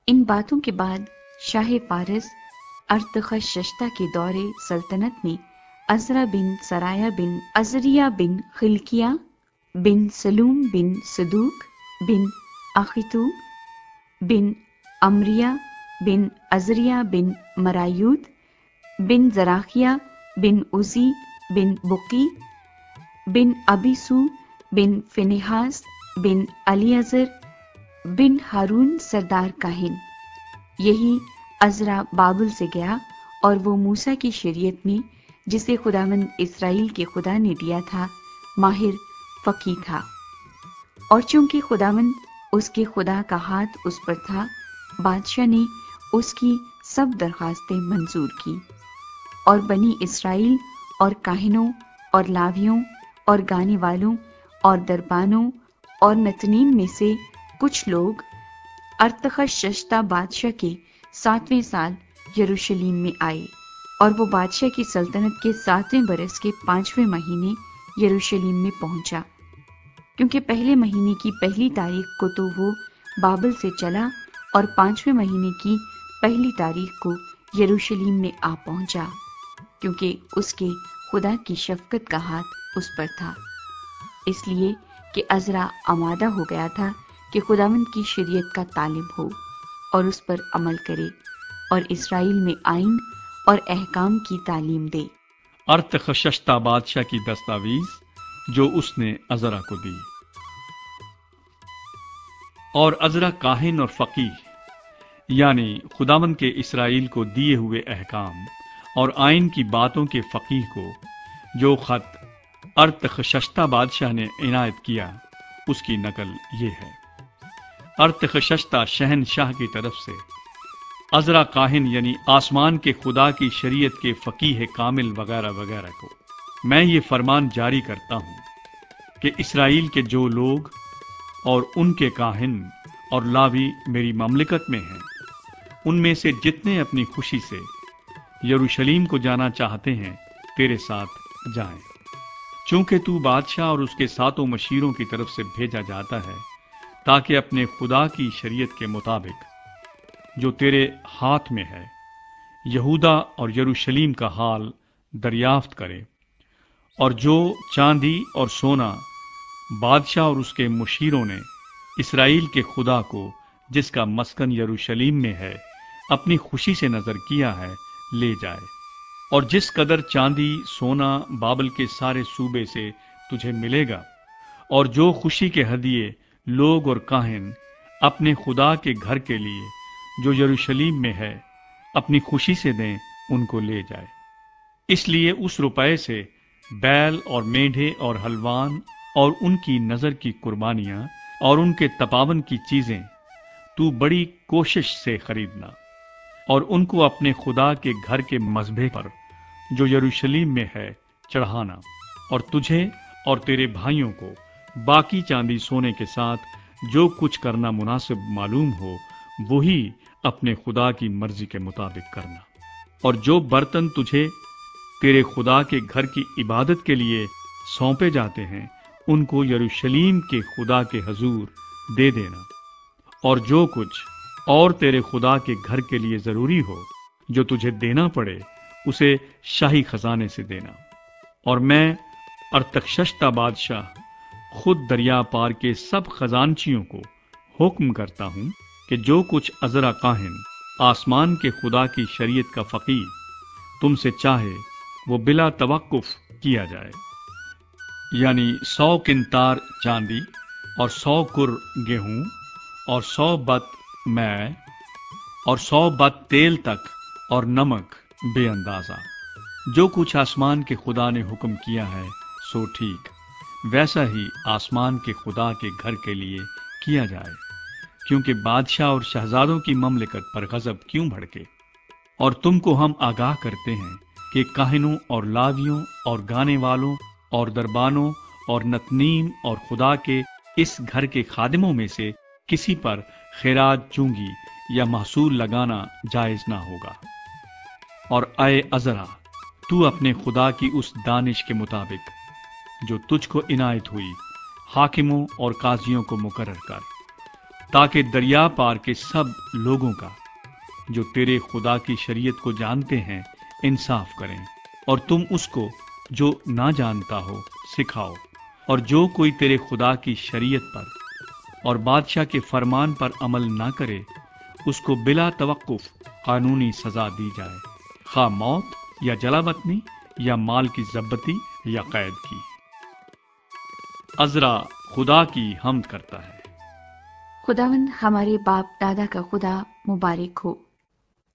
ان باتوں کے بعد شاہ فارس ارتخششتا کے دور سلطنت میں عزرا بن سرایا بن عزریہ بن خلقیہ بن سلوم بن صدوق بن اخیتوب بن امریہ बिन अजरिया बिन मरायूत बिन जराखिया बिन उजी बिन बुकी बिन अबीसू बिन फिनेहास बिन अलीअजर बिन हारून सरदार काहिन। यही अजरा बाबुल से गया और वो मूसा की शरीयत में, जिसे खुदावंद इस्राएल के खुदा ने दिया था, माहिर फकी था। और चूंकि खुदावंद उसके खुदा का हाथ उस पर था, बादशाह ने उसकी सब दरखास्तें मंजूर की। और बनी इस्राएल और काहिनों और लावियों और गाने वालों और दरबानों और नतनीम में से कुछ लोग अर्थखशश्ता बादशाह के 7वें साल यरूशलेम में आए। और वो बादशाह की सल्तनत के 7वें बरस के 5वें महीने यरूशलेम में पहुंचा, क्योंकि पहले महीने की पहली तारीख को तो वो बाबल से चला और 5वें महीने की पहली तारीख को यरूशलेम में आ पहुंचा, क्योंकि उसके खुदा की शफकत का हाथ उस पर था। इसलिए कि अजरा आमादा हो गया था कि खुदावंद की शरीयत का तालिब हो और उस पर अमल करे और इस्राएल में आइन और अहकाम की तालीम दे। अर्थखशश्ता बादशाह की दस्तावेज जो उसने अजरा को दी। और अजरा काहिन और फकीह यानी खुदावंद के इस्राएल को दिए हुए अहकाम और आइन की बातों के फकीह को जो खत अर्थखशश्ता बादशाह ने इनायत किया, उसकी नकल ये है। अर्थखशश्ता शहनशाह की तरफ से अजरा काहिन यानी आसमान के खुदा की शरीयत के फकीह कामिल वगैरह वगैरह को मैं ये फरमान जारी करता हूं कि इस्राएल के जो लोग और उनके काहिन और लावी मेरी ममलिकत में हैं, उनमें से जितने अपनी खुशी से यरूशलेम को जाना चाहते हैं, तेरे साथ जाएं। चूंकि तू बादशाह और उसके सातों मशीरों की तरफ से भेजा जाता है, ताकि अपने खुदा की शरीयत के मुताबिक जो तेरे हाथ में है, यहूदा और यरूशलेम का हाल दरियाफ्त करे, और जो चांदी और सोना बादशाह और उसके मुशीरों ने इस्राएल के खुदा को, जिसका मस्कन यरूशलेम में है, अपनी खुशी से नजर किया है, ले जाए। और जिस कदर चांदी सोना बाबल के सारे सूबे से तुझे मिलेगा, और जो खुशी के हदिये लोग और काहिन अपने खुदा के घर के लिए जो यरूशलेम में है अपनी खुशी से दें, उनको ले जाए। इसलिए उस रुपए से बैल और मेढ़े और हलवान और उनकी नजर की कुर्बानियां और उनके तपावन की चीजें तू बड़ी कोशिश से खरीदना, और उनको अपने खुदा के घर के मज़बे पर जो यरूशलेम में है चढ़ाना। और तुझे और तेरे भाइयों को बाकी चांदी सोने के साथ जो कुछ करना मुनासिब मालूम हो, वही अपने खुदा की मर्जी के मुताबिक करना। और जो बर्तन तुझे तेरे खुदा के घर की इबादत के लिए सौंपे जाते हैं, उनको यरूशलेम के खुदा के हजूर दे देना। और जो कुछ और तेरे खुदा के घर के लिए जरूरी हो, जो तुझे देना पड़े, उसे शाही खजाने से देना। और मैं अर्थखशश्ता बादशाह खुद दरिया पार के सब खजानचियों को हुक्म करता हूं कि जो कुछ अजरा काहिन आसमान के खुदा की शरीयत का फकीह तुमसे चाहे, वो बिला तवक्कुफ किया जाए। यानी 100 किंतार चांदी और 100 कुर गेहूं और 100 बत मै और 100 बत तेल तक और नमक बेअंदाजा। जो कुछ आसमान के खुदा ने हुक्म किया है, सो ठीक वैसा ही आसमान के खुदा के घर के लिए किया जाए, क्योंकि बादशाह और शहजादों की ममलिकत पर गजब क्यों भड़के। और तुमको हम आगाह करते हैं कि काहिनों और लावियों और गाने वालों और दरबानों और नतनीम और खुदा के इस घर के खादिमों में से किसी पर खैरात चूंगी या महसूल लगाना जायज ना होगा। और आए अजरा, तू अपने खुदा की उस दानिश के मुताबिक जो तुझको इनायत हुई, हाकिमों और काजियों को मुकर्रर कर, ताकि दरिया पार के सब लोगों का जो तेरे खुदा की शरीयत को जानते हैं इंसाफ करें। और तुम उसको जो ना जानता हो सिखाओ। और जो कोई तेरे खुदा की शरीयत पर और बादशाह के फरमान पर अमल ना करे, اس کو بلا توقف قانونی سزا دی جائے، خواہ موت یا جلا وطنی یا مال کی ضبطی یا قید کی۔ عزرا خدا کی حمد کرتا ہے۔ خداوند ہمارے باپ دادا کا خدا مبارک ہو،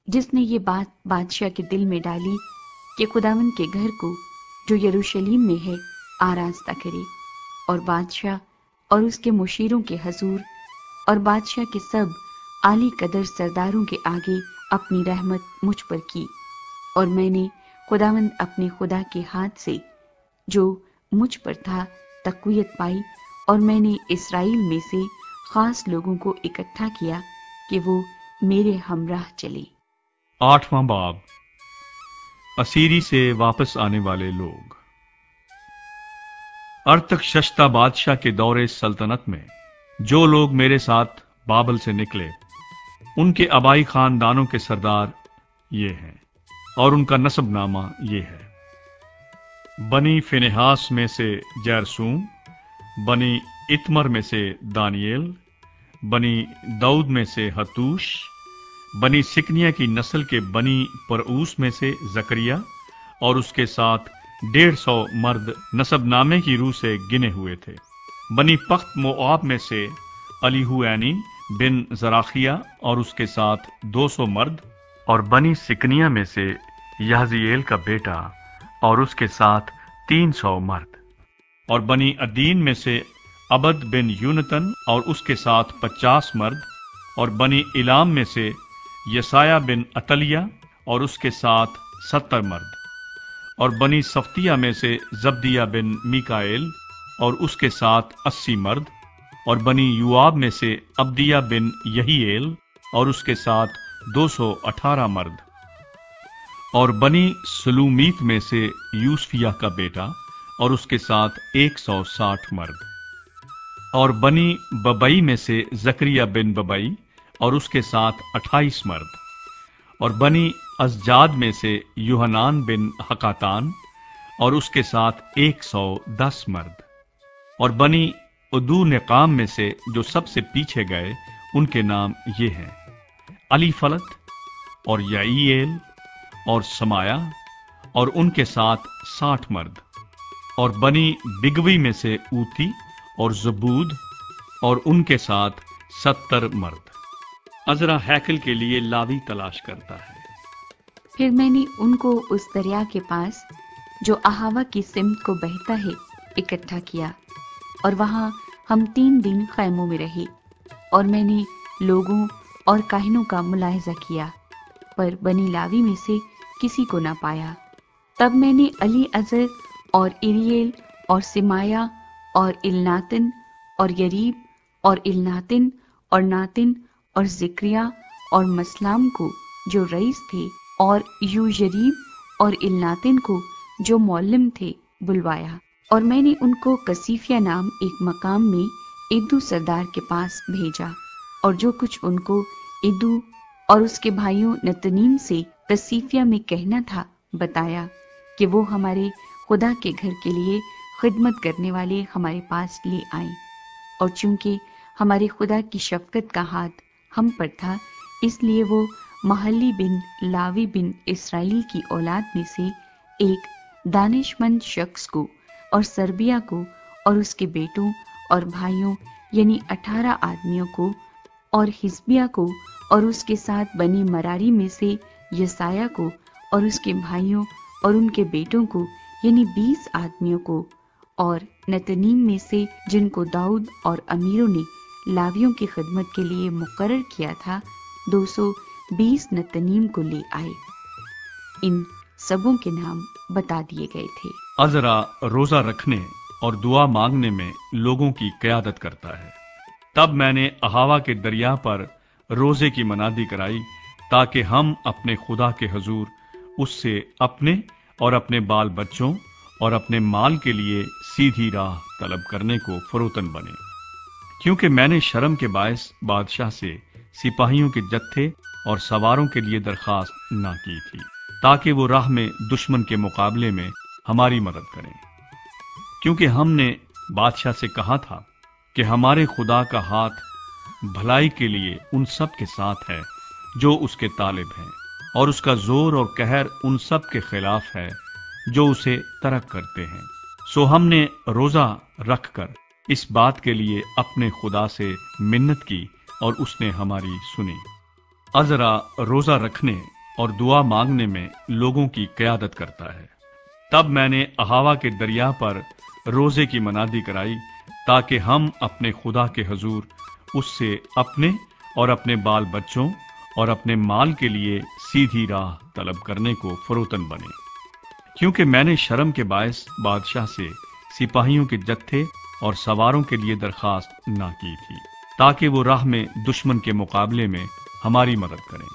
جس نے یہ بات بادشاہ کے دل میں ڈالی کہ خداوند کے گھر کو جو یروشلیم میں ہے آراستہ کرے، اور بادشاہ اور اس کے مشیروں کے حضور اور بادشاہ کے سب عالی قدر سرداروں کے آگے اپنی رحمت مجھ پر کی، اور میں نے خداوند اپنے خدا کے ہاتھ سے جو مجھ پر تھا تقویت پائی، اور میں نے اسرائیل میں سے خاص لوگوں کو اکٹھا کیا کہ وہ میرے ہمراہ چلے۔ 8واں باب، اسیری سے واپس آنے والے لوگ۔ ارتخششتہ بادشاہ کے دور سلطنت میں جو لوگ میرے ساتھ بابل سے نکلے، ان کے آبائی خاندانوں کے سردار یہ ہیں، اور ان کا نسب نامہ یہ ہے: بنی فنحاس میں سے جرسوم، بنی اتمر میں سے دانییل، بنی داؤد میں سے حتوش، بنی سکنیا کی نسل کے بنی پرعوس میں سے زکریا اور اس کے ساتھ 150 مرد نسب نامے کی روح سے گنے ہوئے تھے۔ بنی پخت موآب میں سے الیہوینی بن زراخیہ اور اس کے ساتھ 200 مرد، اور بنی سکنیا میں سے یحزییل کا بیٹا اور اس کے ساتھ 300 مرد، اور بنی ادین میں سے عبد بن یونتن اور اس کے ساتھ 50 مرد، اور بنی الام میں سے یسایہ بن عتلیہ اور اس کے ساتھ 70 مرد، اور بنی صفتیہ میں سے زبدیہ بن میکائیل اور اس کے ساتھ 80 مرد، اور بنی یوآب میں سے عبدیہ بن یہییل اور اس کے ساتھ 218 مرد، اور بنی سلومیت میں سے یوسفیہ کا بیٹا اور اس کے ساتھ 160 مرد، اور بنی ببئی میں سے زکریا بن ببئی اور اس کے ساتھ 28 مرد، اور بنی ازجاد میں سے یوحنان بن حقاتان اور اس کے ساتھ 110 مرد، اور بنی ادو نقام میں سے جو سب سے پیچھے گئے ان کے نام یہ ہیں: علی فلت اور یعییل اور سمایا اور ان کے ساتھ 60 مرد، اور بنی بگوی میں سے اوتی اور زبود اور ان کے ساتھ 70 مرد۔ عزرا ہیکل کے لیے لاوی تلاش کرتا ہے۔ پھر میں نے ان کو اس دریا کے پاس جو اہاوا کی سمت کو بہتا ہے اکٹھا کیا، اور وہاں ہم 3 دن خیموں میں رہے، اور میں نے لوگوں اور کاہنوں کا ملاحظہ کیا، پر بنی لاوی میں سے کسی کو نہ پایا۔ تب میں نے علی عزر اور اریل اور سمایا اور الناتن اور یریب اور الناتن اور ناتن اور ذکریا اور مسلام کو جو رئیس تھے، اور یویریب اور الناتن کو جو معلم تھے بلوایا، اور میں نے ان کو کسیفیہ نام ایک مقام میں ادو سردار کے پاس بھیجا، اور جو کچھ ان کو ادو اور اس کے بھائیوں نتنیم سے کسیفیہ میں کہنا تھا بتایا، کہ وہ ہمارے خدا کے گھر کے لیے خدمت کرنے والے ہمارے پاس لے آئیں، اور چونکہ ہمارے خدا کی شفقت کا ہاتھ ہم پر تھا، اس لیے وہ محلی بن لاوی بن اسرائیل کی اولاد میں سے ایک دانش مند شخص کو اور سربیا کو اور اس کے بیٹوں اور بھائیوں یعنی 18 آدمیوں کو، اور حزبیہ کو اور اس کے ساتھ بنی مراری میں سے یسایہ کو اور اس کے بھائیوں اور ان کے بیٹوں کو یعنی 20 آدمیوں کو، اور نتنیم میں سے جن کو داؤد اور امیروں نے لاویوں کی خدمت کے لیے مقرر کیا تھا 220 نتنیم کو لے آئے۔ ان سبوں کے نام بتا دیے گئے تھے۔ عزرا روزہ رکھنے اور دعا مانگنے میں لوگوں کی قیادت کرتا ہے۔ تب میں نے اہاوا کے دریا پر روزے کی منادی کرائی، تاکہ ہم اپنے خدا کے حضور اس سے اپنے اور اپنے بال بچوں اور اپنے مال کے لیے سیدھی راہ طلب کرنے کو فروتن بنے، کیونکہ میں نے شرم کے باعث بادشاہ سے سپاہیوں کے جتھے اور سواروں کے لیے درخواست نہ کی تھی، تاکہ وہ راہ میں دشمن کے مقابلے میں ہماری مدد کریں، کیونکہ ہم نے بادشاہ سے کہا تھا کہ ہمارے خدا کا ہاتھ بھلائی کے لیے ان سب کے ساتھ ہے جو اس کے طالب ہیں، اور اس کا زور اور قہر ان سب کے خلاف ہے جو اسے ترک کرتے ہیں۔ سو ہم نے روزہ رکھ کر اس بات کے لیے اپنے خدا سے منت کی اور اس نے ہماری سنی۔ عذرا روزہ رکھنے اور دعا مانگنے میں لوگوں کی قیادت کرتا ہے۔ تب میں نے اہاوا کے دریا پر روزے کی منادی کرائی تاکہ ہم اپنے خدا کے حضور اس سے اپنے اور اپنے بال بچوں اور اپنے مال کے لیے سیدھی راہ طلب کرنے کو فروتن بنے، کیونکہ میں نے شرم کے باعث بادشاہ سے سپاہیوں کے جتھے اور سواروں کے لیے درخواست نہ کی تھی تاکہ وہ راہ میں دشمن کے مقابلے میں ہماری مدد کریں،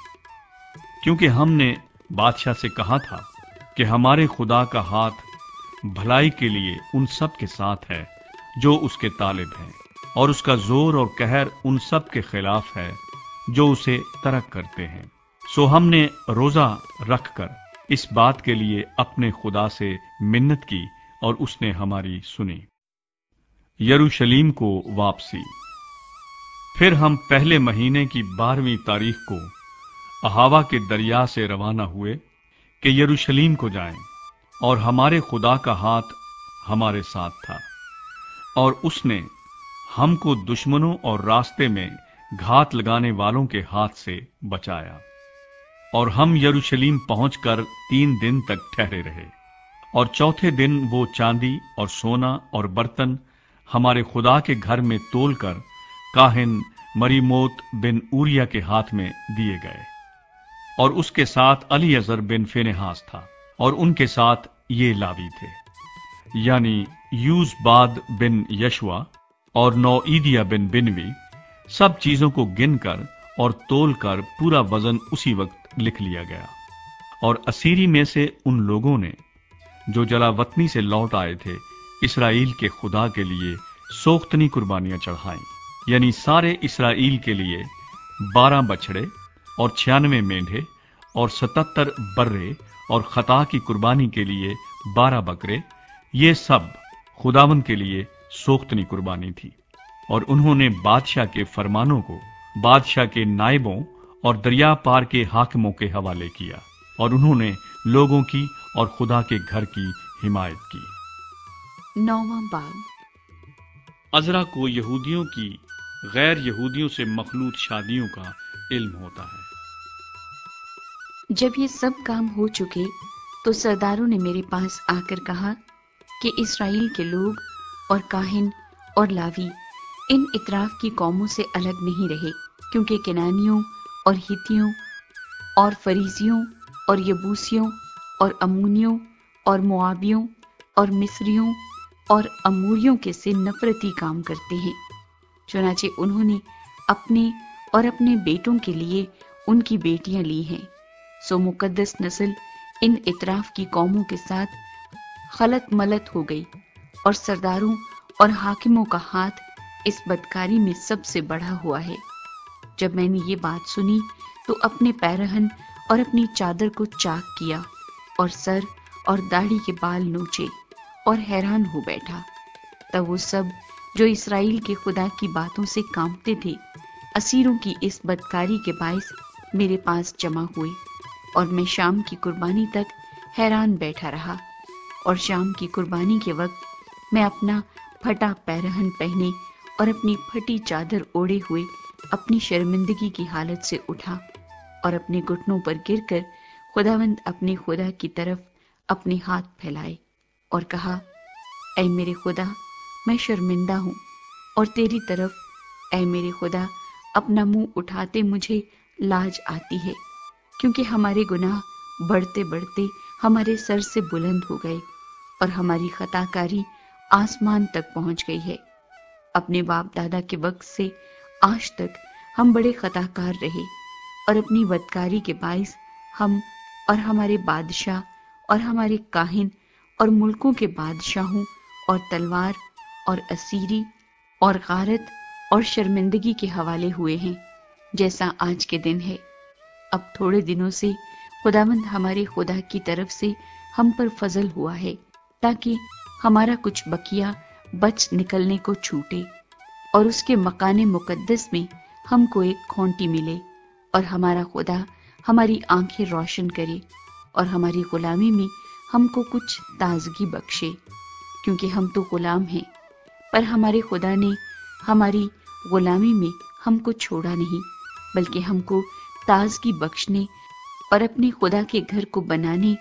کیونکہ ہم نے بادشاہ سے کہا تھا کہ ہمارے خدا کا ہاتھ بھلائی کے لیے ان سب کے ساتھ ہے جو اس کے طالب ہیں، اور اس کا زور اور قہر ان سب کے خلاف ہے جو اسے ترک کرتے ہیں۔ سو ہم نے روزہ رکھ کر اس بات کے لیے اپنے خدا سے منت کی اور اس نے ہماری سنی۔ یروشلیم کو واپسی۔ پھر ہم پہلے مہینے کی 12ویں تاریخ کو اہاوا کے دریا سے روانہ ہوئے کہ یروشلیم کو جائیں، اور ہمارے خدا کا ہاتھ ہمارے ساتھ تھا، اور اس نے ہم کو دشمنوں اور راستے میں گھات لگانے والوں کے ہاتھ سے بچایا، اور ہم یروشلیم پہنچ کر 3 دن تک ٹھہرے رہے، اور چوتھے دن وہ چاندی اور سونا اور برتن ہمارے خدا کے گھر میں تول کر کاہن مریموت بن اوریا کے ہاتھ میں دیے گئے، اور اس کے ساتھ الیعزر بن فینہاس تھا، اور ان کے ساتھ یہ لاوی تھے، یعنی یوزباد بن یشوا اور نوعیدیا بن بنوی۔ سب چیزوں کو گن کر اور تول کر پورا وزن اسی وقت لکھ لیا گیا۔ اور اسیری میں سے ان لوگوں نے جو جلا وطنی سے لوٹ آئے تھے اسرائیل کے خدا کے لیے سوختنی قربانیاں چڑھائیں، یعنی سارے اسرائیل کے لیے 12 بچھڑے اور 96 مینڈھے اور 77 برے، اور خطا کی قربانی کے لیے 12 بکرے، یہ سب خداوند کے لیے سوختنی قربانی تھی۔ اور انہوں نے بادشاہ کے فرمانوں کو بادشاہ کے نائبوں اور دریا پار کے حاکموں کے حوالے کیا، اور انہوں نے لوگوں کی اور خدا کے گھر کی حمایت کی۔ 9واں باب۔ عذرا کو یہودیوں کی غیر یہودیوں سے مخلوط شادیوں کا علم ہوتا ہے۔ جب یہ سب کام ہو چکے تو سرداروں نے میرے پاس آ کر کہا کہ اسرائیل کے لوگ اور کاہن اور لاوی ان اطراف کی قوموں سے الگ نہیں رہے، کیونکہ کنانیوں اور ہتیوں اور فریزیوں اور یبوسیوں اور امونیوں اور موابیوں اور مصریوں اور اموریوں کے سے نفرتی کام کرتے ہیں۔ چنانچہ انہوں نے اپنے اور اپنے بیٹوں کے لیے ان کی بیٹیاں لی ہیں، سو مقدس نسل ان اطراف کی قوموں کے ساتھ خلط ملط ہو گئی، اور سرداروں اور حاکموں کا ہاتھ اس بدکاری میں سب سے بڑھا ہوا ہے۔ جب میں نے یہ بات سنی تو اپنے پیرہن اور اپنی چادر کو چاک کیا اور سر اور داڑھی کے بال نوچے اور حیران ہو بیٹھا۔ تب وہ سب جو اسرائیل کے خدا کی باتوں سے کانپتے تھے اسیروں کی اس بدکاری کے باعث میرے پاس جمع ہوئے، اور میں شام کی قربانی تک حیران بیٹھا رہا۔ اور شام کی قربانی کے وقت میں اپنا پھٹا پیرہن پہنے اور اپنی پھٹی چادر اوڑے ہوئے اپنی شرمندگی کی حالت سے اٹھا، اور اپنے گھٹنوں پر گر کر خداوند اپنے خدا کی طرف اپنے ہاتھ پھیلائے اور کہا، اے میرے خدا، میں شرمندہ ہوں، اور تیری طرف اے میرے خدا اپنا منہ اٹھاتے مجھے لاج آتی ہے، کیونکہ ہمارے گناہ بڑھتے بڑھتے ہمارے سر سے بلند ہو گئے، اور ہماری خطا کاری آسمان تک پہنچ گئی ہے۔ اپنے باپ دادا کے وقت سے آج تک ہم بڑے خطا کار رہے، اور اپنی بدکاری کے باعث ہم اور ہمارے بادشاہ اور ہمارے کاہن اور ملکوں کے بادشاہوں اور تلوار اور اسیری اور غارت اور شرمندگی کے حوالے ہوئے ہیں، جیسا آج کے دن ہے۔ اب تھوڑے دنوں سے خداوند ہمارے خدا کی طرف سے ہم پر فضل ہوا ہے، تاکہ ہمارا کچھ بقیہ بچ نکلنے کو چھوٹے، اور اس کے مکان مقدس میں ہم کو ایک کھونٹی ملے، اور ہمارا خدا ہماری آنکھیں روشن کرے اور ہماری غلامی میں ہم کو کچھ تازگی بخشے، کیونکہ ہم تو غلام ہیں، پر ہمارے خدا نے ہماری غلامی میں ہم کو چھوڑا نہیں، بلکہ ہم کو تازگی بخشنے اور اپنے خدا کے گھر کو بنانے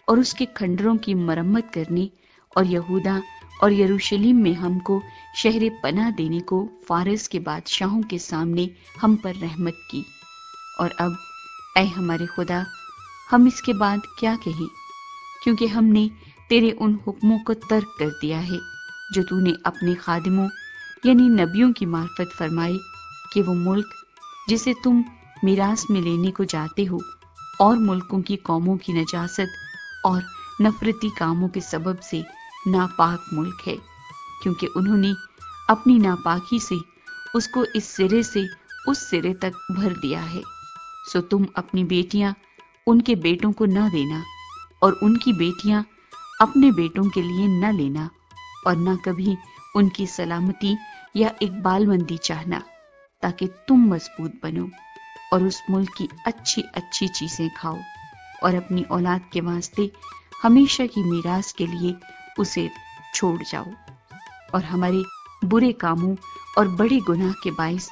اور اس کے کھنڈروں کی مرمت کرنے اور یہودا اور یروشلم میں ہم کو شہر پناہ دینے کو فارس کے بادشاہوں کے سامنے ہم پر رحمت کی۔ اور اب اے ہمارے خدا، ہم اس کے بعد کیا کہیں، کیونکہ ہم نے تیرے ان حکموں کو ترک کر دیا ہے جو تو نے اپنے خادموں یعنی نبیوں کی معرفت فرمائی کہ وہ ملک جسے تم میراث میں لینے کو جاتے ہو اور ملکوں کی قوموں کی نجاست اور نفرتی کاموں کے سبب سے ناپاک ملک ہے، کیونکہ انہوں نے اپنی ناپاکی سے اس کو اس سرے سے اس سرے تک بھر دیا ہے۔ سو تم اپنی بیٹیاں ان کے بیٹوں کو نہ دینا اور ان کی بیٹیاں اپنے بیٹوں کے لیے نہ لینا، اور نہ کبھی ان کی سلامتی یا اقبال مندی چاہنا، تاکہ تم مضبوط بنو اور اس ملک کی اچھی اچھی چیزیں کھاؤ اور اپنی اولاد کے واسطے ہمیشہ کی میراث کے لیے اسے چھوڑ جاؤ، اور ہمارے برے کاموں اور بڑے گناہ کے باعث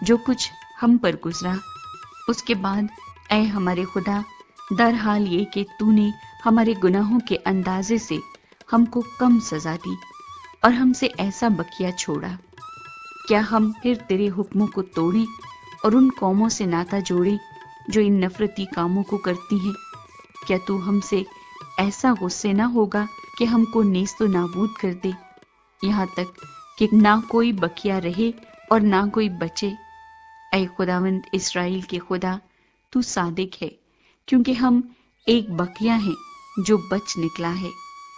جو کچھ ہم پر گزرا، اس کے بعد اے ہمارے خدا، در حال یہ کہ تو نے ہمارے گناہوں کے اندازے سے ہم کو کم سزا دی اور ہم سے ایسا بقیہ چھوڑا، کیا ہم پھر تیرے حکموں کو توڑیں اور ان قوموں سے ناتا جوڑیں جو ان نفرتی کاموں کو کرتی ہیں؟ کیا تو ہم سے ایسا غصے نہ ہوگا کہ ہم کو نیست و نابود کر دے، یہاں تک کہ نہ کوئی بقیہ رہے اور نہ کوئی بچے؟ اے خداوند اسرائیل کے خدا، تو صادق ہے، کیونکہ ہم ایک بقیہ ہیں جو بچ نکلا ہے،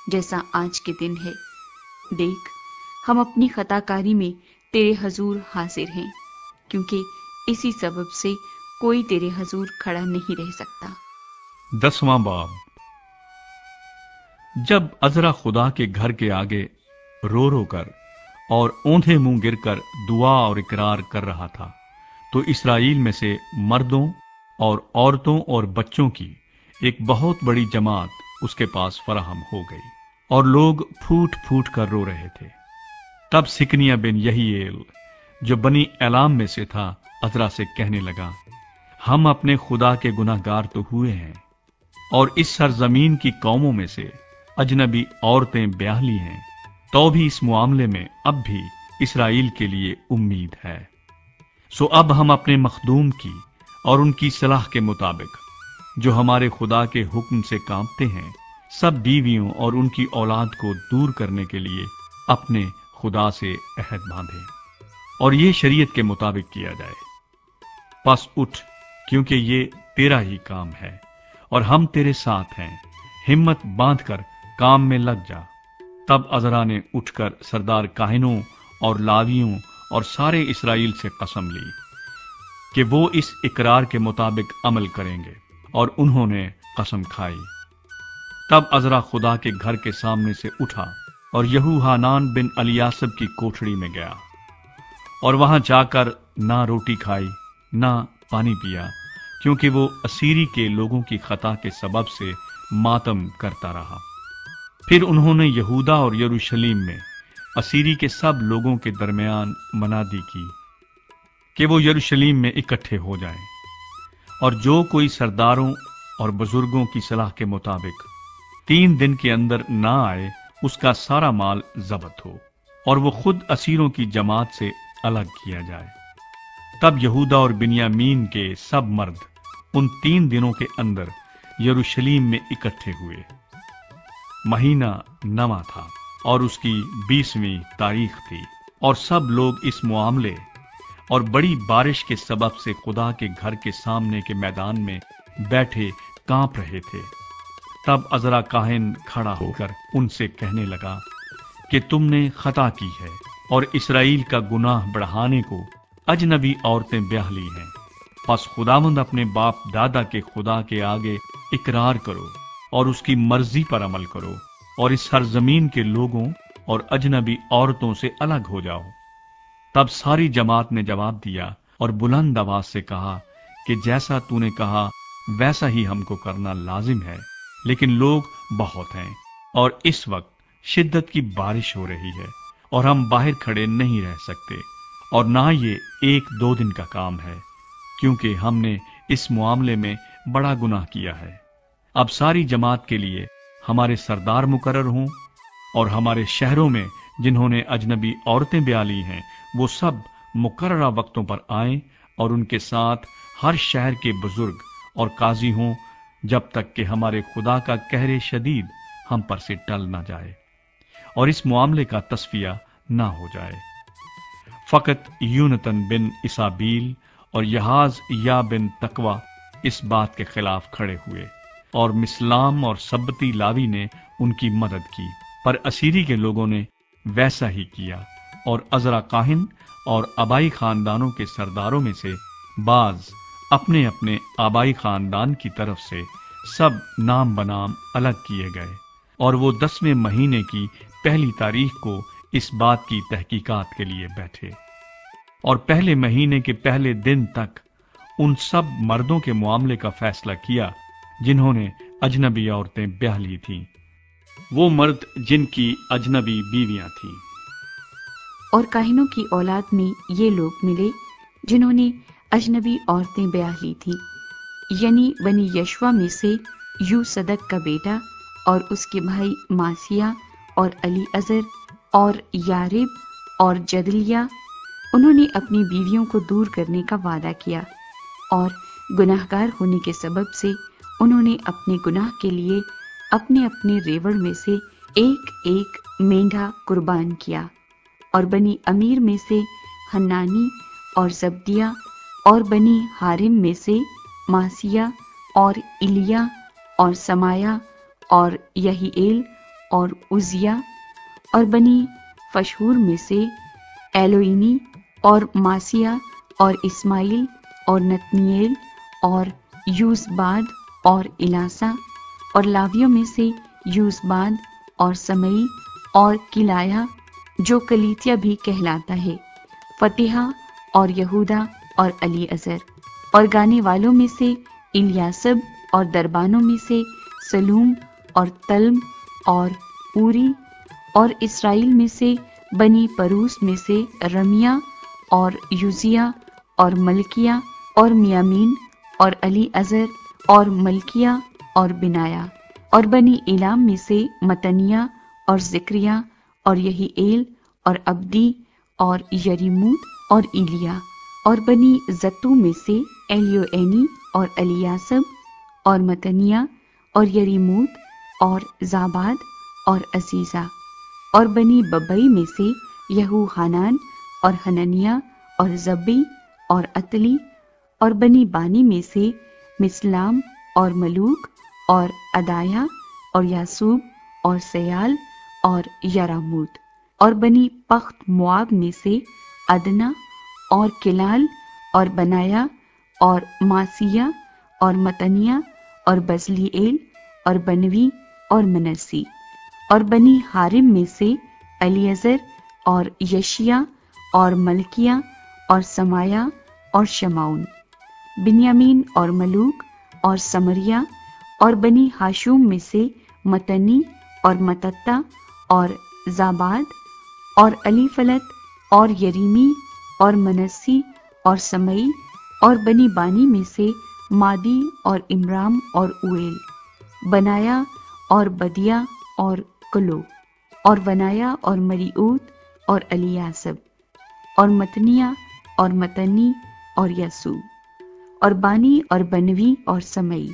جیسا آج کے دن ہے۔ دیکھ، ہم اپنی خطا کاری میں تیرے حضور حاضر ہیں، کیونکہ اسی سبب سے کوئی تیرے حضور کھڑا نہیں رہ سکتا۔ 10واں باب۔ جب عزرا خدا کے گھر کے آگے رو رو کر اور اوندھے منہ گر کر دعا اور اقرار کر رہا تھا، تو اسرائیل میں سے مردوں اور عورتوں اور بچوں کی ایک بہت بڑی جماعت اس کے پاس فراہم ہو گئی، اور لوگ پھوٹ پھوٹ کر رو رہے تھے۔ تب سکنیا بن یحییل جو بنی ایلام میں سے تھا عزرا سے کہنے لگا، ہم اپنے خدا کے گناہ گار تو ہوئے ہیں، اور اس سرزمین کی قوموں میں سے اجنبی عورتیں بیاہ لی ہیں، تو بھی اس معاملے میں اب بھی اسرائیل کے لیے امید ہے۔ سو اب ہم اپنے مخدوم کی اور ان کی صلاح کے مطابق جو ہمارے خدا کے حکم سے کامتے ہیں، سب بیویوں اور ان کی اولاد کو دور کرنے کے لیے اپنے خدا سے عہد باندھیں، اور یہ شریعت کے مطابق کیا جائے۔ پس اٹھ، کیونکہ یہ تیرا ہی کام ہے اور ہم تیرے ساتھ ہیں، ہمت باندھ کر کام میں لگ جا۔ تب عزرا نے اٹھ کر سردار کاہنوں اور لاویوں اور سارے اسرائیل سے قسم لی کہ وہ اس اقرار کے مطابق عمل کریں گے، اور انہوں نے قسم کھائی۔ تب عزرا خدا کے گھر کے سامنے سے اٹھا اور یہوحانان بن الیاسب کی کوٹھڑی میں گیا، اور وہاں جا کر نہ روٹی کھائی نہ پانی پیا، کیونکہ وہ اسیری کے لوگوں کی خطا کے سبب سے ماتم کرتا رہا۔ پھر انہوں نے یہودا اور یروشلم میں اسیری کے سب لوگوں کے درمیان منادی کی کہ وہ یروشلم میں اکٹھے ہو جائیں، اور جو کوئی سرداروں اور بزرگوں کی صلاح کے مطابق 3 دن کے اندر نہ آئے، اس کا سارا مال ضبط ہو، اور وہ خود اسیروں کی جماعت سے الگ کیا جائے۔ تب یہودا اور بنیامین کے سب مرد ان 3 دنوں کے اندر یروشلم میں اکٹھے ہوئے۔ مہینہ 9واں تھا اور اس کی 20ویں تاریخ تھی، اور سب لوگ اس معاملے اور بڑی بارش کے سبب سے خدا کے گھر کے سامنے کے میدان میں بیٹھے کانپ رہے تھے۔ تب عزرا کاہن کھڑا ہو کر ان سے کہنے لگا کہ تم نے خطا کی ہے اور اسرائیل کا گناہ بڑھانے کو اجنبی عورتیں بیاہ لی ہیں۔ پس خداوند اپنے باپ دادا کے خدا کے آگے اقرار کرو اور اس کی مرضی پر عمل کرو، اور اس سرزمین کے لوگوں اور اجنبی عورتوں سے الگ ہو جاؤ۔ تب ساری جماعت نے جواب دیا اور بلند آواز سے کہا کہ جیسا تو نے کہا ویسا ہی ہم کو کرنا لازم ہے، لیکن لوگ بہت ہیں اور اس وقت شدت کی بارش ہو رہی ہے اور ہم باہر کھڑے نہیں رہ سکتے، اور نہ یہ 1-2 دن کا کام ہے، کیونکہ ہم نے اس معاملے میں بڑا گناہ کیا ہے۔ اب ساری جماعت کے لیے ہمارے سردار مقرر ہوں، اور ہمارے شہروں میں جنہوں نے اجنبی عورتیں بیاہ لی ہیں وہ سب مقررہ وقتوں پر آئیں، اور ان کے ساتھ ہر شہر کے بزرگ اور قاضی ہوں، جب تک کہ ہمارے خدا کا قہر شدید ہم پر سے ٹل نہ جائے اور اس معاملے کا تصفیہ نہ ہو جائے۔ فقط یونتن بن اسابیل اور یحاز یا بن تقوی اس بات کے خلاف کھڑے ہوئے، اور مسلام اور سبتی لاوی نے ان کی مدد کی، پر اسیری کے لوگوں نے ویسا ہی کیا، اور عزرا کاہن اور آبائی خاندانوں کے سرداروں میں سے بعض اپنے اپنے آبائی خاندان کی طرف سے سب نام بنام الگ کیے گئے، اور وہ 10ویں مہینے کی پہلی تاریخ کو اس بات کی تحقیقات کے لیے بیٹھے، اور پہلے مہینے کے پہلے دن تک ان سب مردوں کے معاملے کا فیصلہ کیا جنہوں نے اجنبی عورتیں بیاہ لی تھیں، وہ مرد جن کی اجنبی بیویاں تھیں۔ اور کاہنوں کی اولاد میں یہ لوگ ملے جنہوں نے اجنبی عورتیں بیاہ لی تھیں، یعنی بنی یشوا میں سے یو صدق کا بیٹا اور اس کے بھائی ماسیہ اور علی ازر اور یارب اور جدلیہ۔ انہوں نے اپنی بیویوں کو دور کرنے کا وعدہ کیا، اور گناہگار ہونے کے سبب سے انہوں نے اپنے گناہ کے لیے اپنے اپنے ریوڑ میں سے ایک ایک مینڈھا قربان کیا، اور بنی امیر میں سے حنانی اور زبدیہ، اور بنی حارم میں سے ماسیہ اور ایلیا اور سمایا اور یہیئیل اور عزیہ، اور بنی فشہور میں سے ایلوئینی اور ماسیہ اور اسماعیل اور نتنیل اور یوزباد اور الاسا، اور لاویوں میں سے یوزباد اور سمئی اور کلایا جو کلیتیا بھی کہلاتا ہے، فتحہ اور یہودا اور علی ازر، اور گانے والوں میں سے الیاسب، اور دربانوں میں سے سلوم اور تلم اور اوری، اور اسرائیل میں سے بنی پروس میں سے رمیہ اور یوزیہ اور ملکیہ اور میامین اور علی ازر اور ملکیہ اور بنایا، اور بنی ایلام میں سے متنیہ اور ذکریہ اور یہیئیل اور عبدی اور یریموت اور ایلیا، اور بنی زتو میں سے ایلیوئینی اور الیاسب اور متنیہ اور یریموت اور زاباد اور عزیزہ، اور بنی ببئی میں سے یہو حنان اور حننیہ اور زبی اور عتلی، اور بنی بانی میں سے مسلام اور ملوک اور ادایا اور یاسوب اور سیال اور یراموت، اور بنی پخت مواب میں سے ادنا اور کلال اور بنایا اور ماسیہ اور متنیہ اور بزلیئیل اور بنوی اور منسی، اور بنی حارم میں سے الیعزر اور یشیا اور ملکیہ اور سمایا اور شمعون، بنیامین اور ملوک اور سمریہ، اور بنی ہاشوم میں سے متنی اور متتا اور زاباد اور علی فلت اور یریمی اور منسی اور سمئی، اور بنی بانی میں سے مادی اور امرام اور اویل، بنایا اور بدیا اور کلو، اور بنایا اور مریعوت اور الیاسب، اور متنیہ اور متنی اور یسوع، اور بانی اور بنوی اور سمئی،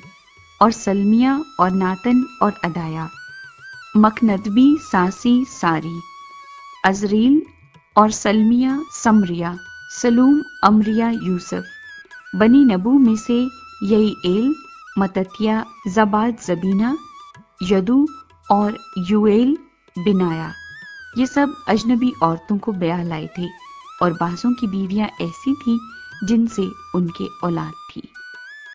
اور سلمیہ اور ناتن اور ادایا، مکندبی ساسی ساری، عزریل اور سلمیہ سمریہ، سلوم امریہ یوسف، بنی نبو میں سے یعیل، متتیہ، زباد زبینہ، یدو اور یویل بنایا۔ یہ سب اجنبی عورتوں کو بیاہ لائے تھے، اور بعضوں کی بیویاں ایسی تھیں جن سے ان کے اولاد